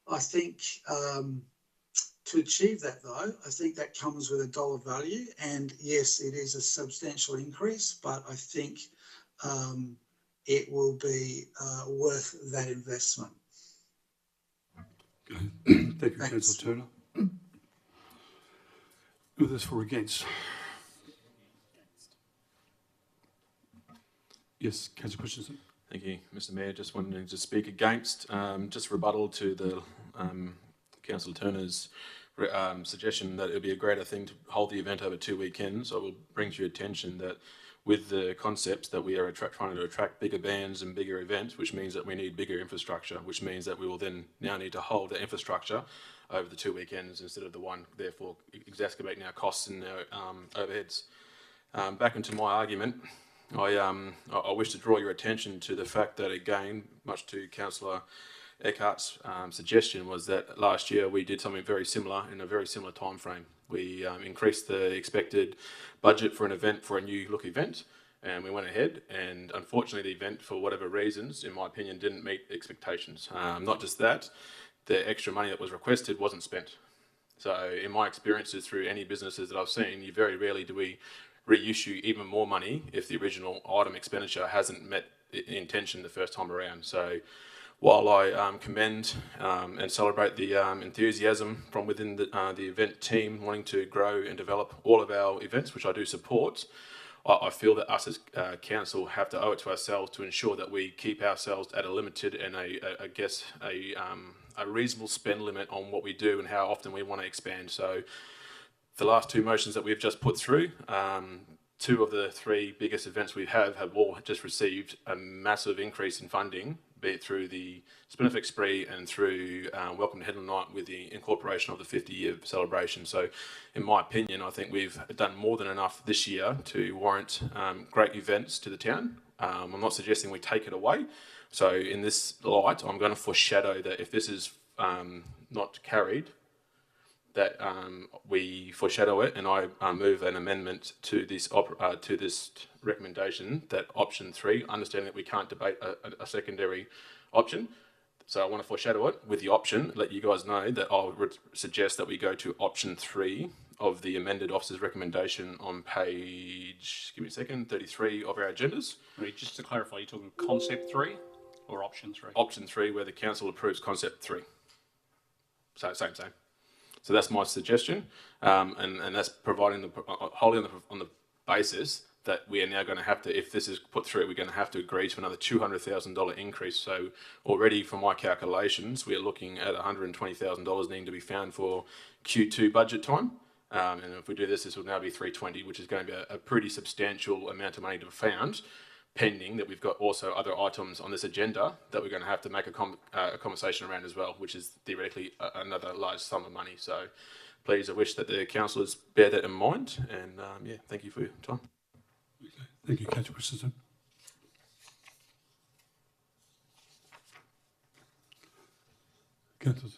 I think to achieve that, though, I think that comes with a dollar value. And yes, it is a substantial increase, but I think it will be worth that investment. Thank you, Councillor Turner. With this for against? Yes, Councillor Christensen. Thank you, Mr. Mayor. Just wanting to speak against, just rebuttal to the Councillor Turner's suggestion that it would be a greater thing to hold the event over 2 weekends. I will bring to your attention that with the concepts that we are trying to attract bigger bands and bigger events, which means that we need bigger infrastructure, which means that we will then now need to hold the infrastructure over the 2 weekends instead of the one, therefore exacerbating our costs and our overheads. Back into my argument, I wish to draw your attention to the fact that, again, much to Councillor Eckhart's suggestion, was that last year we did something very similar in a very similar time frame. We increased the expected budget for an event, for a new look event, and we went ahead, and unfortunately the event, for whatever reasons, in my opinion, didn't meet expectations. Not just that, the extra money that was requested wasn't spent. So in my experiences through any businesses that I've seen, you very rarely do we reissue even more money if the original item expenditure hasn't met intention the first time around. So while I commend and celebrate the enthusiasm from within the event team wanting to grow and develop all of our events, which I do support, I feel that us as council have to owe it to ourselves to ensure that we keep ourselves at a limited and a reasonable spend limit on what we do and how often we want to expand. So the last two motions that we've just put through, 2 of the 3 biggest events we have all just received a massive increase in funding, be it through the Spinifex Spree and through Welcome to Headland Night with the incorporation of the 50-year celebration. So in my opinion, I think we've done more than enough this year to warrant great events to the town. I'm not suggesting we take it away. So in this light, I'm going to foreshadow that if this is not carried, that we foreshadow it, and I move an amendment to this recommendation that option 3, understanding that we can't debate a secondary option. So I want to foreshadow it with the option, let you guys know that I'll suggest that we go to option 3 of the amended officer's recommendation on page, give me a second, 33 of our agendas. Right, just to clarify, you're talking concept 3 or option 3? Option 3, where the council approves concept 3. So same. So that's my suggestion, and that's providing wholly on the basis that we are now going to have to, if this is put through, we're going to have to agree to another $200,000 increase. So already from my calculations, we are looking at $120,000 needing to be found for Q2 budget time. And if we do this, this will now be 320, which is going to be a pretty substantial amount of money to be found, pending that we've got also other items on this agenda that we're going to have to make a conversation around as well, which is theoretically another large sum of money. So please, I wish that the councillors bear that in mind, and thank you for your time. Okay. Thank you, Councillor Christensen. Councillors?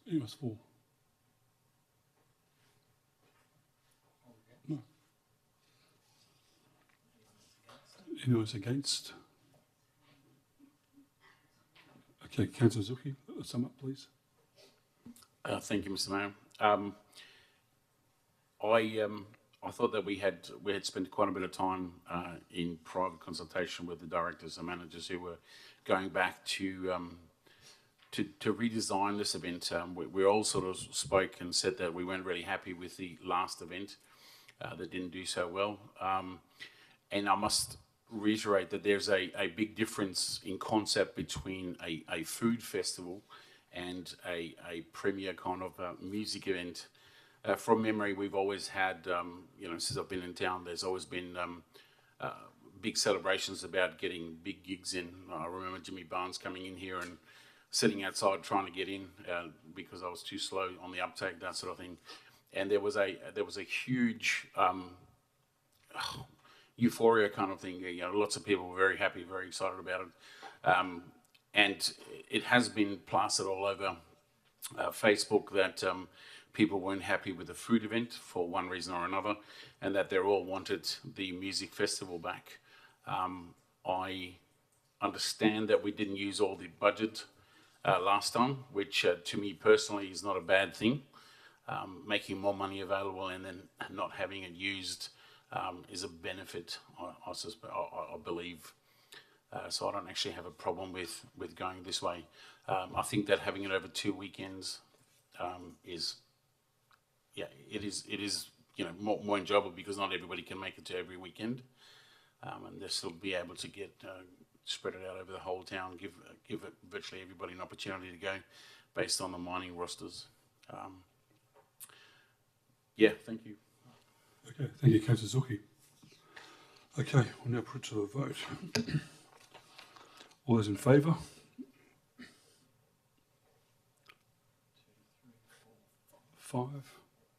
It was 4. No. Anyone's against? Okay, Councillor Zucchi, sum up, please. Thank you, Mr. Mayor. I thought that we had spent quite a bit of time in private consultation with the directors and managers who were going back to redesign this event. We all sort of spoke and said that we weren't really happy with the last event that didn't do so well. And I must reiterate that there's a big difference in concept between a food festival and a premier kind of music event. From memory, we've always had, since I've been in town, there's always been big celebrations about getting big gigs in. I remember Jimmy Barnes coming in here and sitting outside trying to get in because I was too slow on the uptake, that sort of thing. And there was a huge euphoria kind of thing. Lots of people were very happy, very excited about it. And it has been plastered all over Facebook that people weren't happy with the food event for one reason or another, and that they all wanted the music festival back. I understand that we didn't use all the budget last time, which to me personally is not a bad thing. Making more money available and then not having it used is a benefit, I believe. So I don't actually have a problem with going this way. I think that having it over 2 weekends is more enjoyable, because not everybody can make it to every weekend, and they'll still be able to get spread it out over the whole town, give virtually everybody an opportunity to go based on the mining rosters. Thank you. Okay, thank you, Councillor Zucchi. Okay, we'll now put it to the vote. All those in favour? 5. All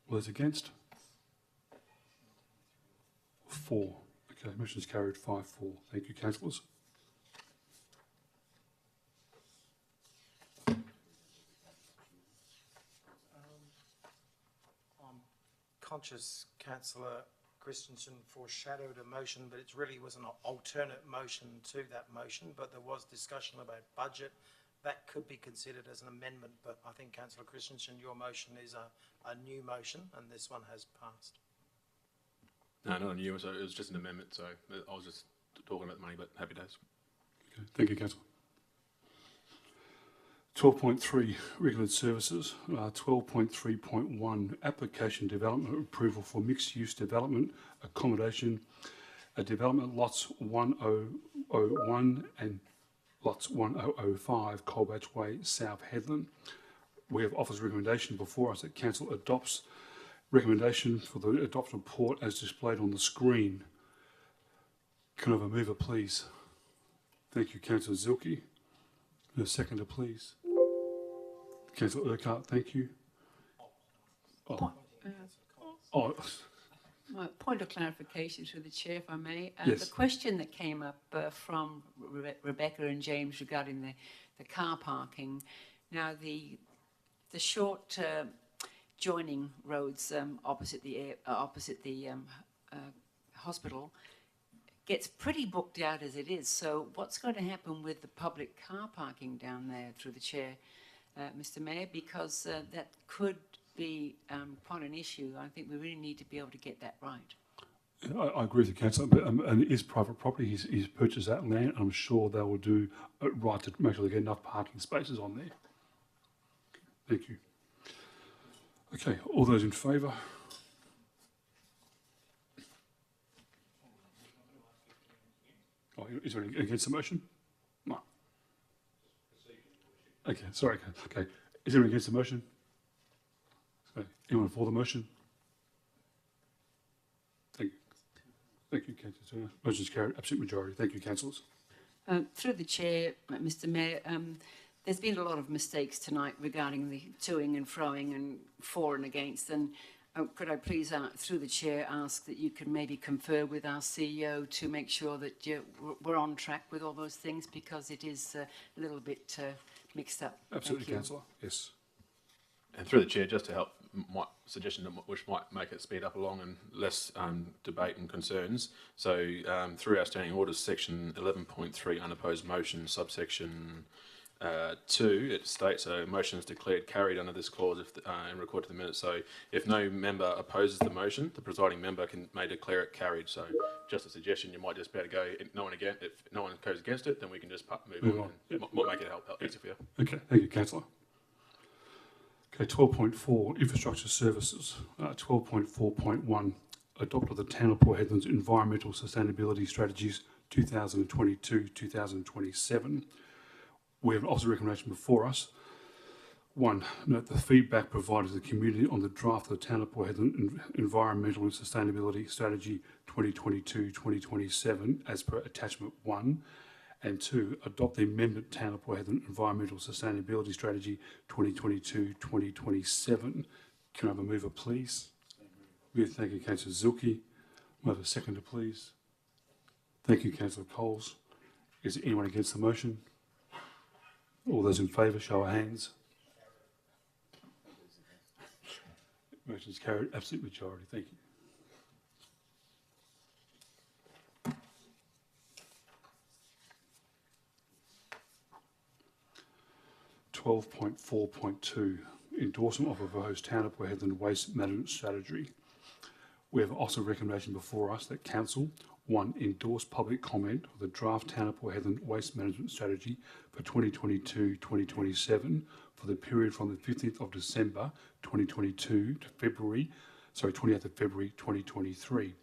those against? 4. Okay, motion's carried 5-4. Thank you, councillors. Conscious Councillor Christensen foreshadowed a motion, but it really was an alternate motion to that motion, but there was discussion about budget. That could be considered as an amendment, but I think Councillor Christensen, your motion is a new motion, and this one has passed. No, not a new, so it was just an amendment, so I was just talking about the money, but happy days. Okay, thank you, councillor. 12.3 Regular Services, 12.3.1 Application Development Approval for Mixed-Use Development Accommodation, Development Lots 1001 and Lots 1005, Colbatch Way, South Headland. We have office recommendation before us that council adopts recommendation for the adoption report as displayed on the screen. Can I have a mover, please? Thank you, Councillor Zilke. And a seconder, please. Councillor Urquhart, thank you. Point of clarification to the chair, if I may. Yes. The question that came up from Rebecca and James regarding the car parking. Now, the short joining roads opposite the hospital gets pretty booked out as it is. So what's going to happen with the public car parking down there, through the chair, Mr. Mayor? Because that could be quite an issue. I think we really need to be able to get that right. I agree with the councillor, but and it is private property. He's purchased that land. I'm sure they will do it right to make sure they get enough parking spaces on there. Thank you. Okay, all those in favour? Oh, is there any against the motion? No. Okay, sorry. Okay, is there any against the motion? Okay. Anyone for the motion? Thank you. Thank you, Councillor Turner. Motion's carried, absolute majority. Thank you, councillors. Through the chair, Mr. Mayor, there's been a lot of mistakes tonight regarding the toing and froing and for and against. And could I please, through the chair, ask that you can maybe confer with our CEO to make sure that we're on track with all those things, because it is a little bit mixed up. Absolutely, councillor. Yes. And through the chair, just to help, my suggestion which might make it speed up along and less debate and concerns. So through our standing orders, section 11.3, unopposed motion, subsection 2, it states a motion is declared carried under this clause if and record to the minute. So if no member opposes the motion, the presiding member may declare it carried. So just a suggestion, you might just be able to go, if no one goes against it, then we can just move on. Yep. Might make it help easier for you. Okay, thank you, councillor. Okay, 12.4 Infrastructure Services, 12.4.1 Adopted the Town of Port Hedland's Environmental Sustainability Strategies 2022-2027. We have an officer recommendation before us. 1, note the feedback provided to the community on the draft of the Town of Port Hedland Environmental and Sustainability Strategy 2022-2027 as per attachment 1. And 2, adopt the amendment Town of Port Hedland Environmental Sustainability Strategy 2022-2027. Can I have a mover, please? Thank you, Councillor Zilke. May I have a seconder, please? Thank you, Councillor Coles. Is there anyone against the motion? All those in favour, show of hands. Motion is carried, absolute majority. Thank you. 12.4.2, endorsement of a proposed Town of Port Hedland waste management strategy. We have also a recommendation before us that Council, 1, endorse public comment of the draft Town of Port Hedland waste management strategy for 2022-2027 for the period from the 15th of December 2022 to 28th of February 2023.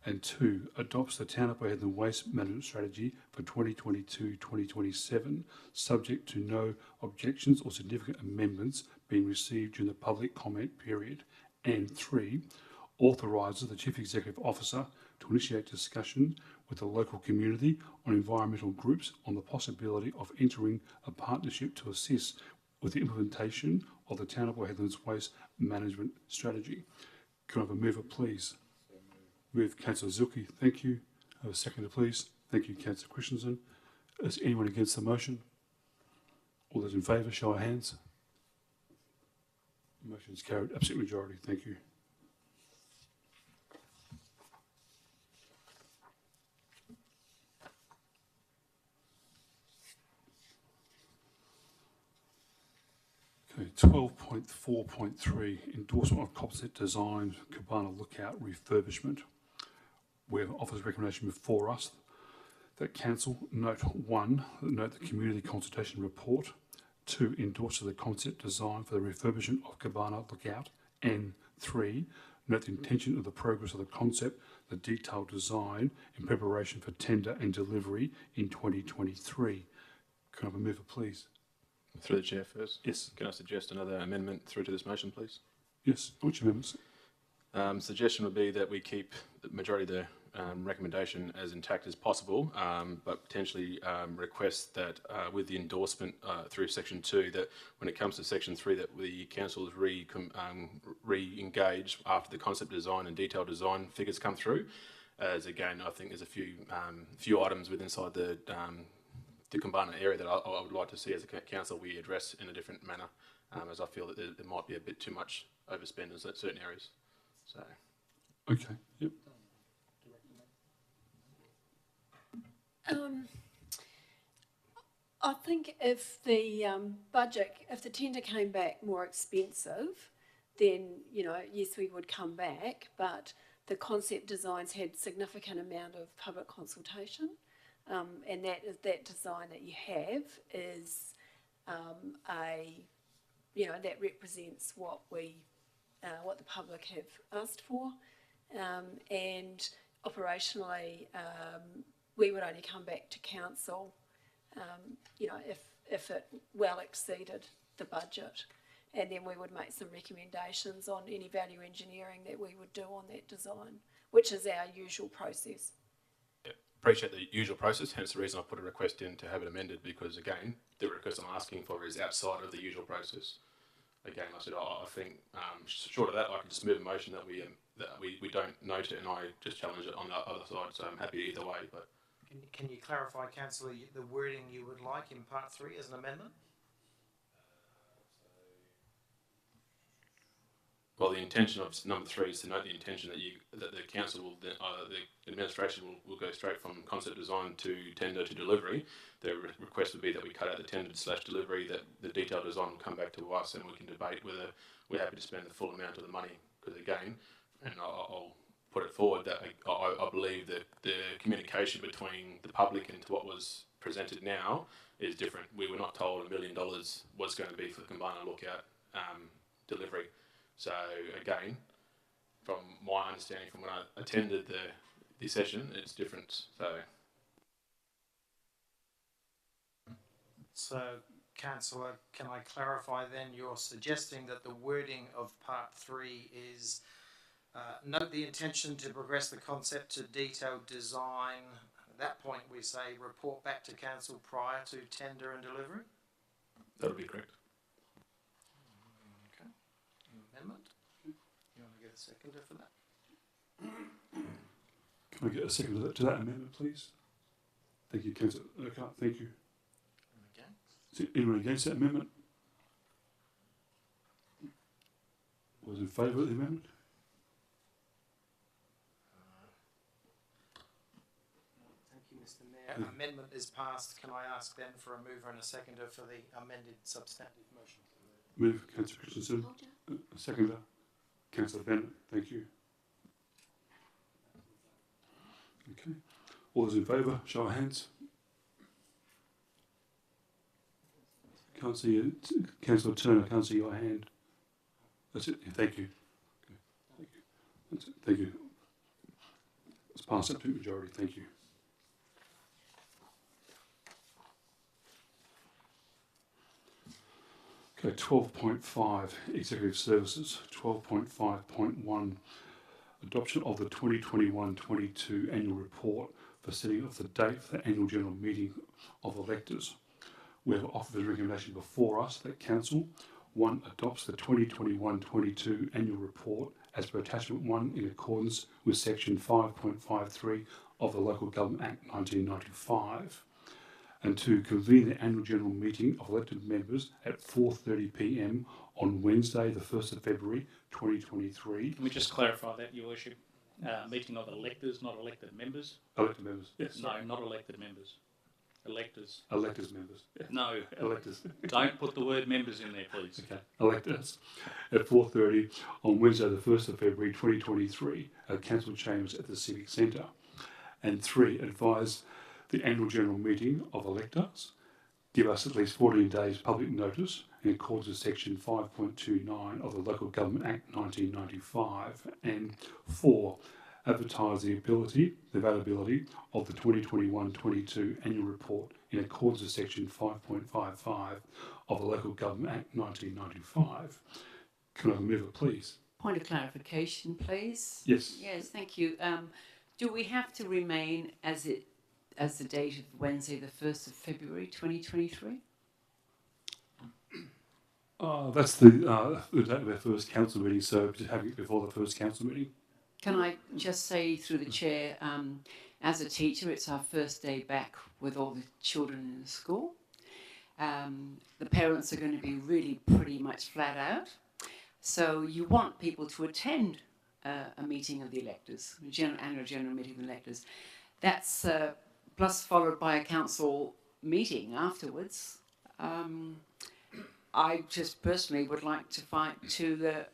And 2, adopts the Town of Port Hedland waste management strategy for 2022-2027, subject to no objections or significant amendments being received during the public comment period. And 3, authorises the Chief Executive Officer to initiate discussion with the local community on environmental groups on the possibility of entering a partnership to assist with the implementation of the Town of Port Hedland's waste management strategy. Can I have a mover, please? Move Councillor Zilke, thank you. Have a seconder, please. Thank you, Councillor Christensen. Is anyone against the motion? All those in favour, show of hands. The motion is carried, absolute majority. Thank you. Okay, 12.4.3, endorsement of composite design Cabana Lookout refurbishment. We have offers recommendation before us that Council note 1, note the community consultation report, 2, endorse the concept design for the refurbishment of Cabana Lookout, and 3, note the intention of the progress of the concept, the detailed design in preparation for tender and delivery in 2023. Can I have a mover, please? Through the chair first. Yes. Can I suggest another amendment through to this motion, please? Yes. Which amendments? Suggestion would be that we keep the majority of the recommendation as intact as possible, but potentially request that with the endorsement through section 2, that when it comes to section 3, that the council is re-engaged after the concept design and detailed design figures come through. As again, I think there's a few items within inside the Cabana area that I would like to see as a council we address in a different manner, as I feel that there might be a bit too much overspend in certain areas. So. Okay. Yep. I think if the if the tender came back more expensive, then, you know, yes, we would come back, but the concept designs had significant amount of public consultation, and that design that you have is that represents what the public have asked for, and operationally, we would only come back to council, if it well exceeded the budget, and then we would make some recommendations on any value engineering that we would do on that design, which is our usual process. Yeah, appreciate the usual process, hence the reason I put a request in to have it amended, because again, the request I'm asking for is outside of the usual process. Again, I said, I think short of that, I can just move a motion that we don't note it, and I just challenge it on the other side. So I'm happy either way. But can you clarify, Councillor, the wording you would like in part 3 as an amendment? Well, the intention of number 3 is to note the intention that the council will, the administration will go straight from concept design to tender to delivery. The request would be that we cut out the tender / delivery, that the detailed design will come back to us, and we can debate whether we're happy to spend the full amount of the money. Because again, and I'll put it forward that I believe that the communication between the public and to what was presented now is different. We were not told $1 million was going to be for the Cabana Lookout delivery. So again, from my understanding, from when I attended the session, it's different. So, Councillor, can I clarify then, you're suggesting that the wording of part 3 is note the intention to progress the concept to detailed design. At that point we say report back to council prior to tender and delivery? That'll be correct. Okay. Amendment? You want to get a seconder for that? Can I get a seconder to that amendment, please? Thank you, Councillor Urquhart. Thank you. Is anyone against that amendment? All those in favour of the amendment? Thank you, Mr Mayor. Amendment is passed. Can I ask then for a mover and a seconder for the amended substantive motion? Move, Councillor Christensen. Seconder, Councillor Bennett. Thank you. Okay. All those in favour, show of hands. Can't see you. Councillor Turner, can't see your hand. That's it. Yeah, thank you. Okay. Thank you. That's it. Thank you. It's passed up to majority. Thank you. Okay, 12.5, Executive Services. 12.5.1, Adoption of the 2021-22 Annual Report for setting of the date for the Annual General Meeting of Electors. We have offered a recommendation before us that Council 1 adopts the 2021-22 Annual Report as per Attachment 1 in accordance with Section 5.53 of the Local Government Act 1995, and 2 convene the Annual General Meeting of elected members at 4:30 p.m. on Wednesday, the 1st of February 2023. Can we just clarify that, Your Worship? Meeting of electors, not elected members? Elected members, yes. No, not elected members. Electors. Electors members. Yeah. No. Electors. Don't put the word members in there, please. Okay. Electors at 4:30 on Wednesday, the 1st of February 2023 at Council Chambers at the Civic Centre. And 3, advise the Annual General Meeting of electors give us at least 14 days public notice in accordance with Section 5.29 of the Local Government Act 1995. And 4, advertise the availability of the 2021-22 Annual Report in accordance with Section 5.55 of the Local Government Act 1995. Can I have a mover, please? Point of clarification, please. Yes. Yes, thank you. Do we have to remain as the date of Wednesday, the 1st of February 2023? That's the date of our first council meeting, so just having it before the first council meeting. Can I just say through the chair, as a teacher, it's our first day back with all the children in the school. The parents are going to be really pretty much flat out. So you want people to attend a meeting of the electors, annual general meeting of the electors. That's plus followed by a council meeting afterwards. I just personally would like to fight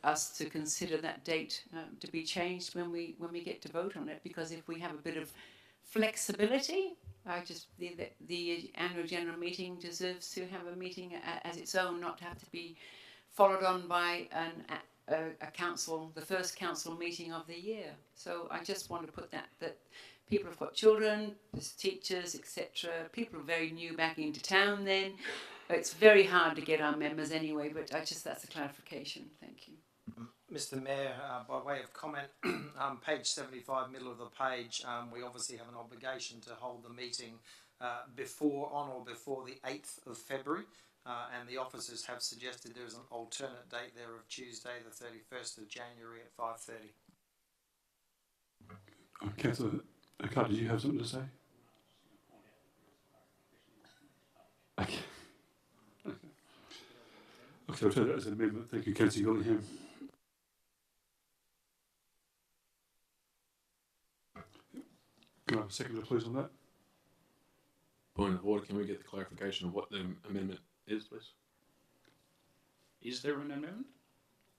us to consider that date to be changed when we get to vote on it, because if we have a bit of flexibility, the annual general meeting deserves to have a meeting as its own, not have to be followed on by a council, the first council meeting of the year. So I just want to put that people have got children, there's teachers, etc. People are very new back into town then. It's very hard to get our members anyway, but that's a clarification. Thank you. Mr Mayor, by way of comment, page 75, middle of the page, we obviously have an obligation to hold the meeting on or before the 8th of February, and the officers have suggested there is an alternate date there of Tuesday, the 31st of January at 5:30. Councillor Carter, did you have something to say? Okay. Okay, I'll take that as an amendment. Thank you, Councillor Gillingham. Can I have a seconder, please, on that? Point of order, can we get the clarification of what the amendment is, please? Is there an amendment?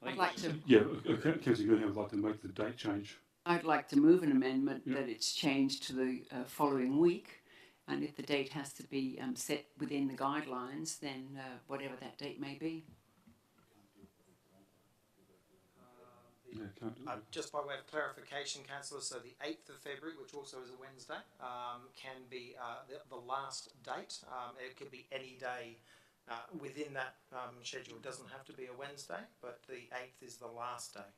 I'd like to. Yeah, Councillor Gillingham would like to make the date change. I'd like to move an amendment that it's changed to the following week, and if the date has to be set within the guidelines, then whatever that date may be. Just by way of clarification, Councillor, so the 8th of February, which also is a Wednesday, can be the last date. It could be any day within that schedule. It doesn't have to be a Wednesday, but the 8th is the last day.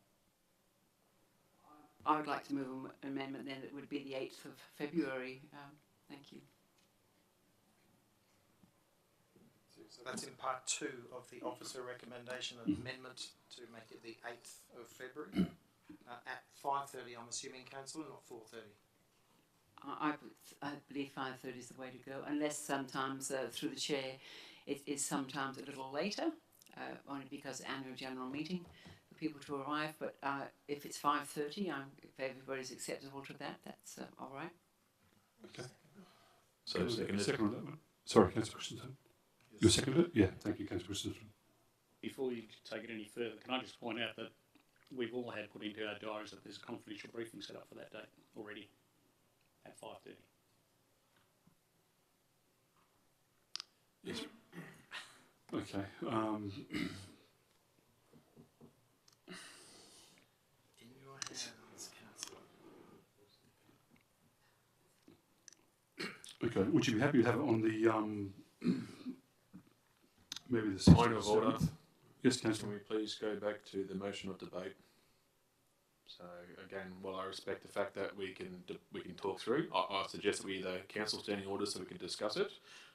I would like to move an amendment then that would be the 8th of February. Thank you. So that's in part 2 of the officer recommendation, an amendment to make it the 8th of February at 5:30, I'm assuming, Councillor, not 4:30. I believe 5:30 is the way to go, unless sometimes through the chair it is sometimes a little later, only because annual general meeting, the people to arrive, but if it's 5:30, if everybody's acceptable to that, that's all right. Okay. So seconded. Second on that one. Sorry, Councillor Christensen. You seconded it? Yeah, thank you, Councillor Christensen. Before you take it any further, can I just point out that we've all had put into our diaries that there's a confidential briefing set up for that date already at 5:30. Yes. Okay. In your hands, councillor. Okay. Would you be happy to have it on the maybe the Point of order. Yes, Can Councillor. we please go back to the motion of debate? So again, while I respect the fact that we can talk through, I suggest that we either cancel standing orders so we can discuss it,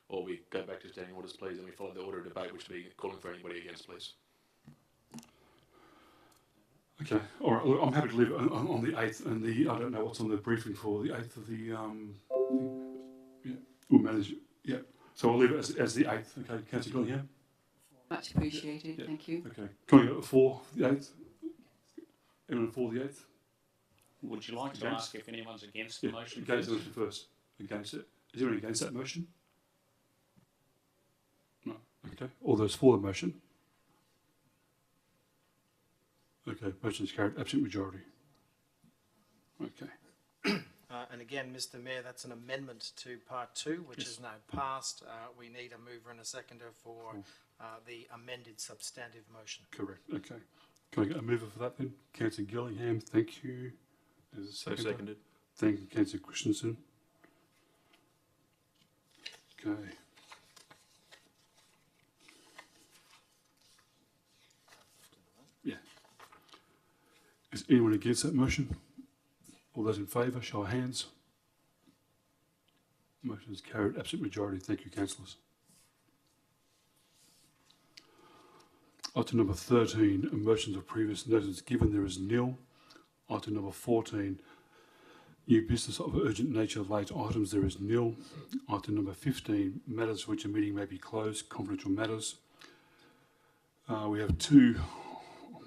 or we go back to standing orders, please, and we follow the order of debate, which would be calling for anybody against, please. Okay. All right. Look, I'm happy to leave it on the 8th, and I don't know what's on the briefing for the 8th of the yeah, we'll manage. Yeah. So I'll leave it as the 8th. Okay, Councillor Gillingham. Much appreciated. Yeah. Thank you. Okay. Can I go for the 8th? Anyone for the 8th? Would you like to Against? ask if anyone's against the motion? Against the first? motion first. Against it. Is anyone against that motion? No. Okay. All those for the motion? Okay. Motion is carried. Absolute majority. Okay. And again, Mr Mayor, that's an amendment to part 2, which is now passed. We need a mover and a seconder for the amended substantive motion. Correct. Okay. Can I get a mover for that then? Councillor Gillingham, thank you. As a So seconder. seconded. Thank you, Councillor Christensen. Okay. Yeah. Is anyone against that motion? All those in favour, show of hands. Motion is carried. Absolute majority. Thank you, councillors. Item number 13, motions of previous notice given, there is nil. Item number 14, new business of urgent nature, late items, there is nil. Item number 15, matters for which a meeting may be closed, confidential matters. We have 2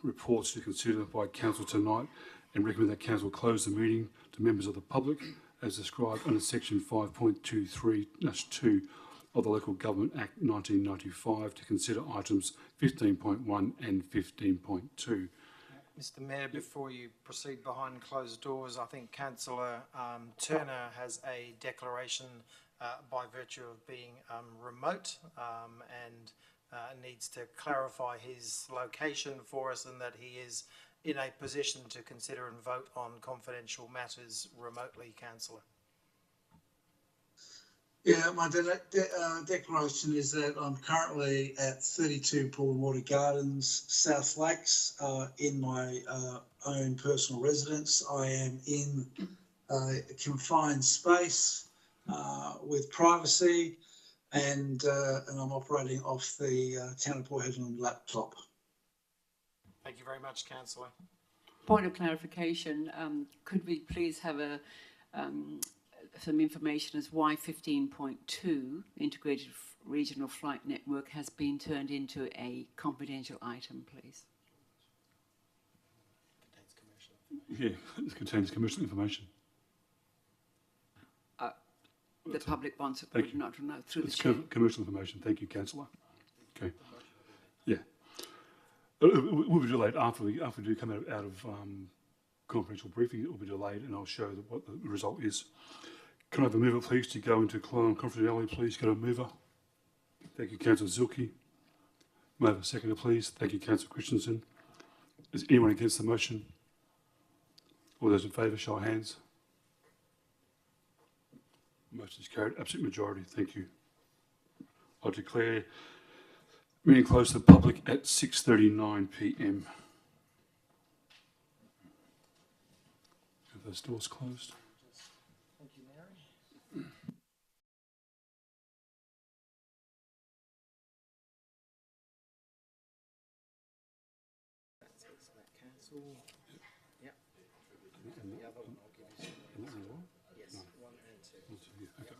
reports to consider by council tonight and recommend that council close the meeting to members of the public as described under section 5.23-2 of the Local Government Act 1995 to consider items 15.1 and 15.2. Mr Mayor, before you proceed behind closed doors, I think Councillor Turner has a declaration by virtue of being remote and needs to clarify his location for us and that he is in a position to consider and vote on confidential matters remotely, Councillor. Yeah, my declaration is that I'm currently at 32 Pool and Water Gardens, South Lakes, in my own personal residence. I am in a confined space with privacy, and I'm operating off the Town of Port Hedland laptop. Thank you very much, Councillor. Point of clarification, could we please have some information as why 15.2, Integrated Regional Flight Network, has been turned into a confidential item, please? Yeah, it contains commercial information. The public wants it, Thank would not know through the It's chair. commercial information. Thank you, councillor. Okay. Yeah. We'll be delayed after we do come out of confidential briefing. It will be delayed, and I'll show what the result is. Can I have a mover, please, to go into confidentiality, please? Can I have a mover? Thank you, Councillor Zilke. May I have a seconder, please? Thank you, Councillor Christensen. Is anyone against the motion? All those in favour, show of hands. Motion is carried. Absolute majority. Thank you. I declare meeting closed to the public at 6:39 p.m. Have those doors closed? Thank you, Mary. That's that cancel. Yep. And the other one I'll give you. Yes, 1 and 2. Okay.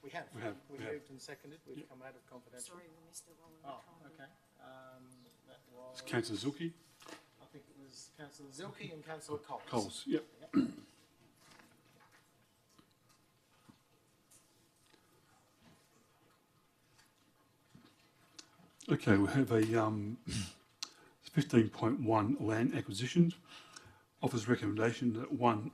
We have. We have. We moved and seconded. We've come out of confidential. Sorry, we missed it while we Oh, were okay. That was, Councillor Zilke? I think it was Councillor Zilke and Councillor Coles. Coles, yep. Okay, we have a 15.1 land acquisitions. Office recommendation that 1,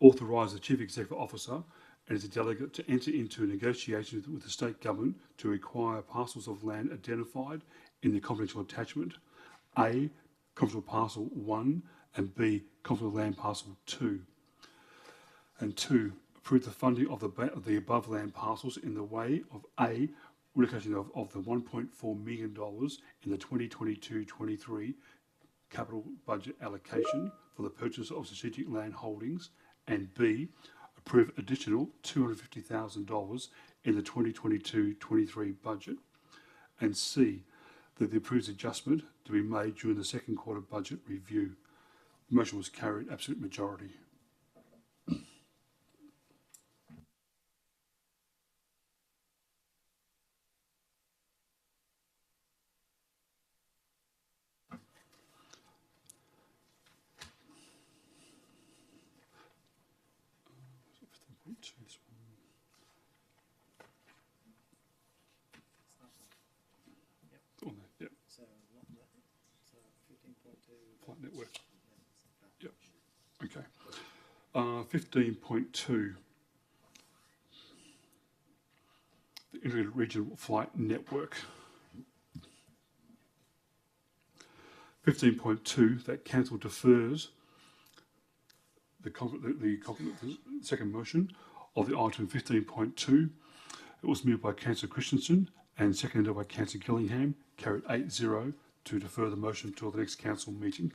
authorise the Chief Executive Officer and as a delegate to enter into negotiations with the state government to acquire parcels of land identified in the confidential attachment. A, confidential parcel 1 and B, confidential land parcel 2. And 2, approve the funding of the above land parcels in the way of A, relocation of the $1.4 million in the 2022-23 capital budget allocation for the purchase of strategic land holdings, and B, approve additional $250,000 in the 2022-23 budget, and C, that the approved adjustment to be made during the second quarter budget review. The motion was carried absolute majority. So, not that. So 15.2. Flight network. Yep. Okay. 15.2. The integrated regional flight network. 15.2. That council defers the second motion of the item 15.2. It was moved by Councillor Christensen and seconded by Councillor Gillingham. Carried 8-0 to defer the motion until the next council meeting.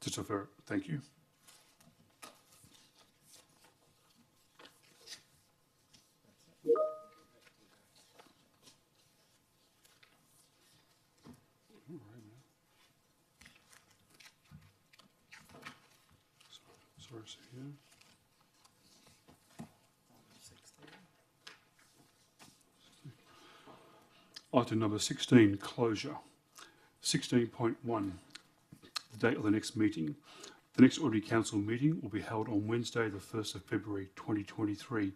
To defer. Thank you. Sorry, so here. Item number 16, closure. 16.1, the date of the next meeting. The next ordinary council meeting will be held on Wednesday, the 1st of February 2023,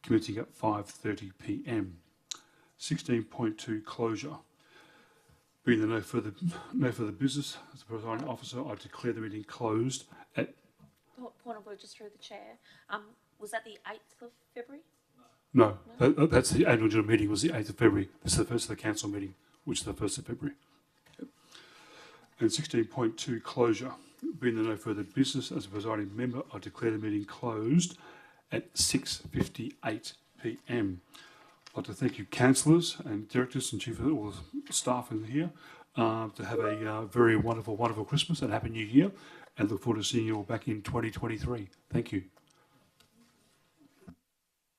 commencing at 5:30 p.m. 16.2, closure. Being there no further business, as the presiding officer, I declare the meeting closed at... Point of order, just through the chair. Was that the 8th of February? No, that's the annual general meeting was the 8th of February. This is the first of the council meeting, which is the 1st of February. Yep. And 16.2, closure. Being there no further business, as a presiding member, I declare the meeting closed at 6:58 p.m. I'd like to thank you, councillors and directors and chief of all the staff in here, to have a very wonderful Christmas and Happy New Year, and look forward to seeing you all back in 2023. Thank you.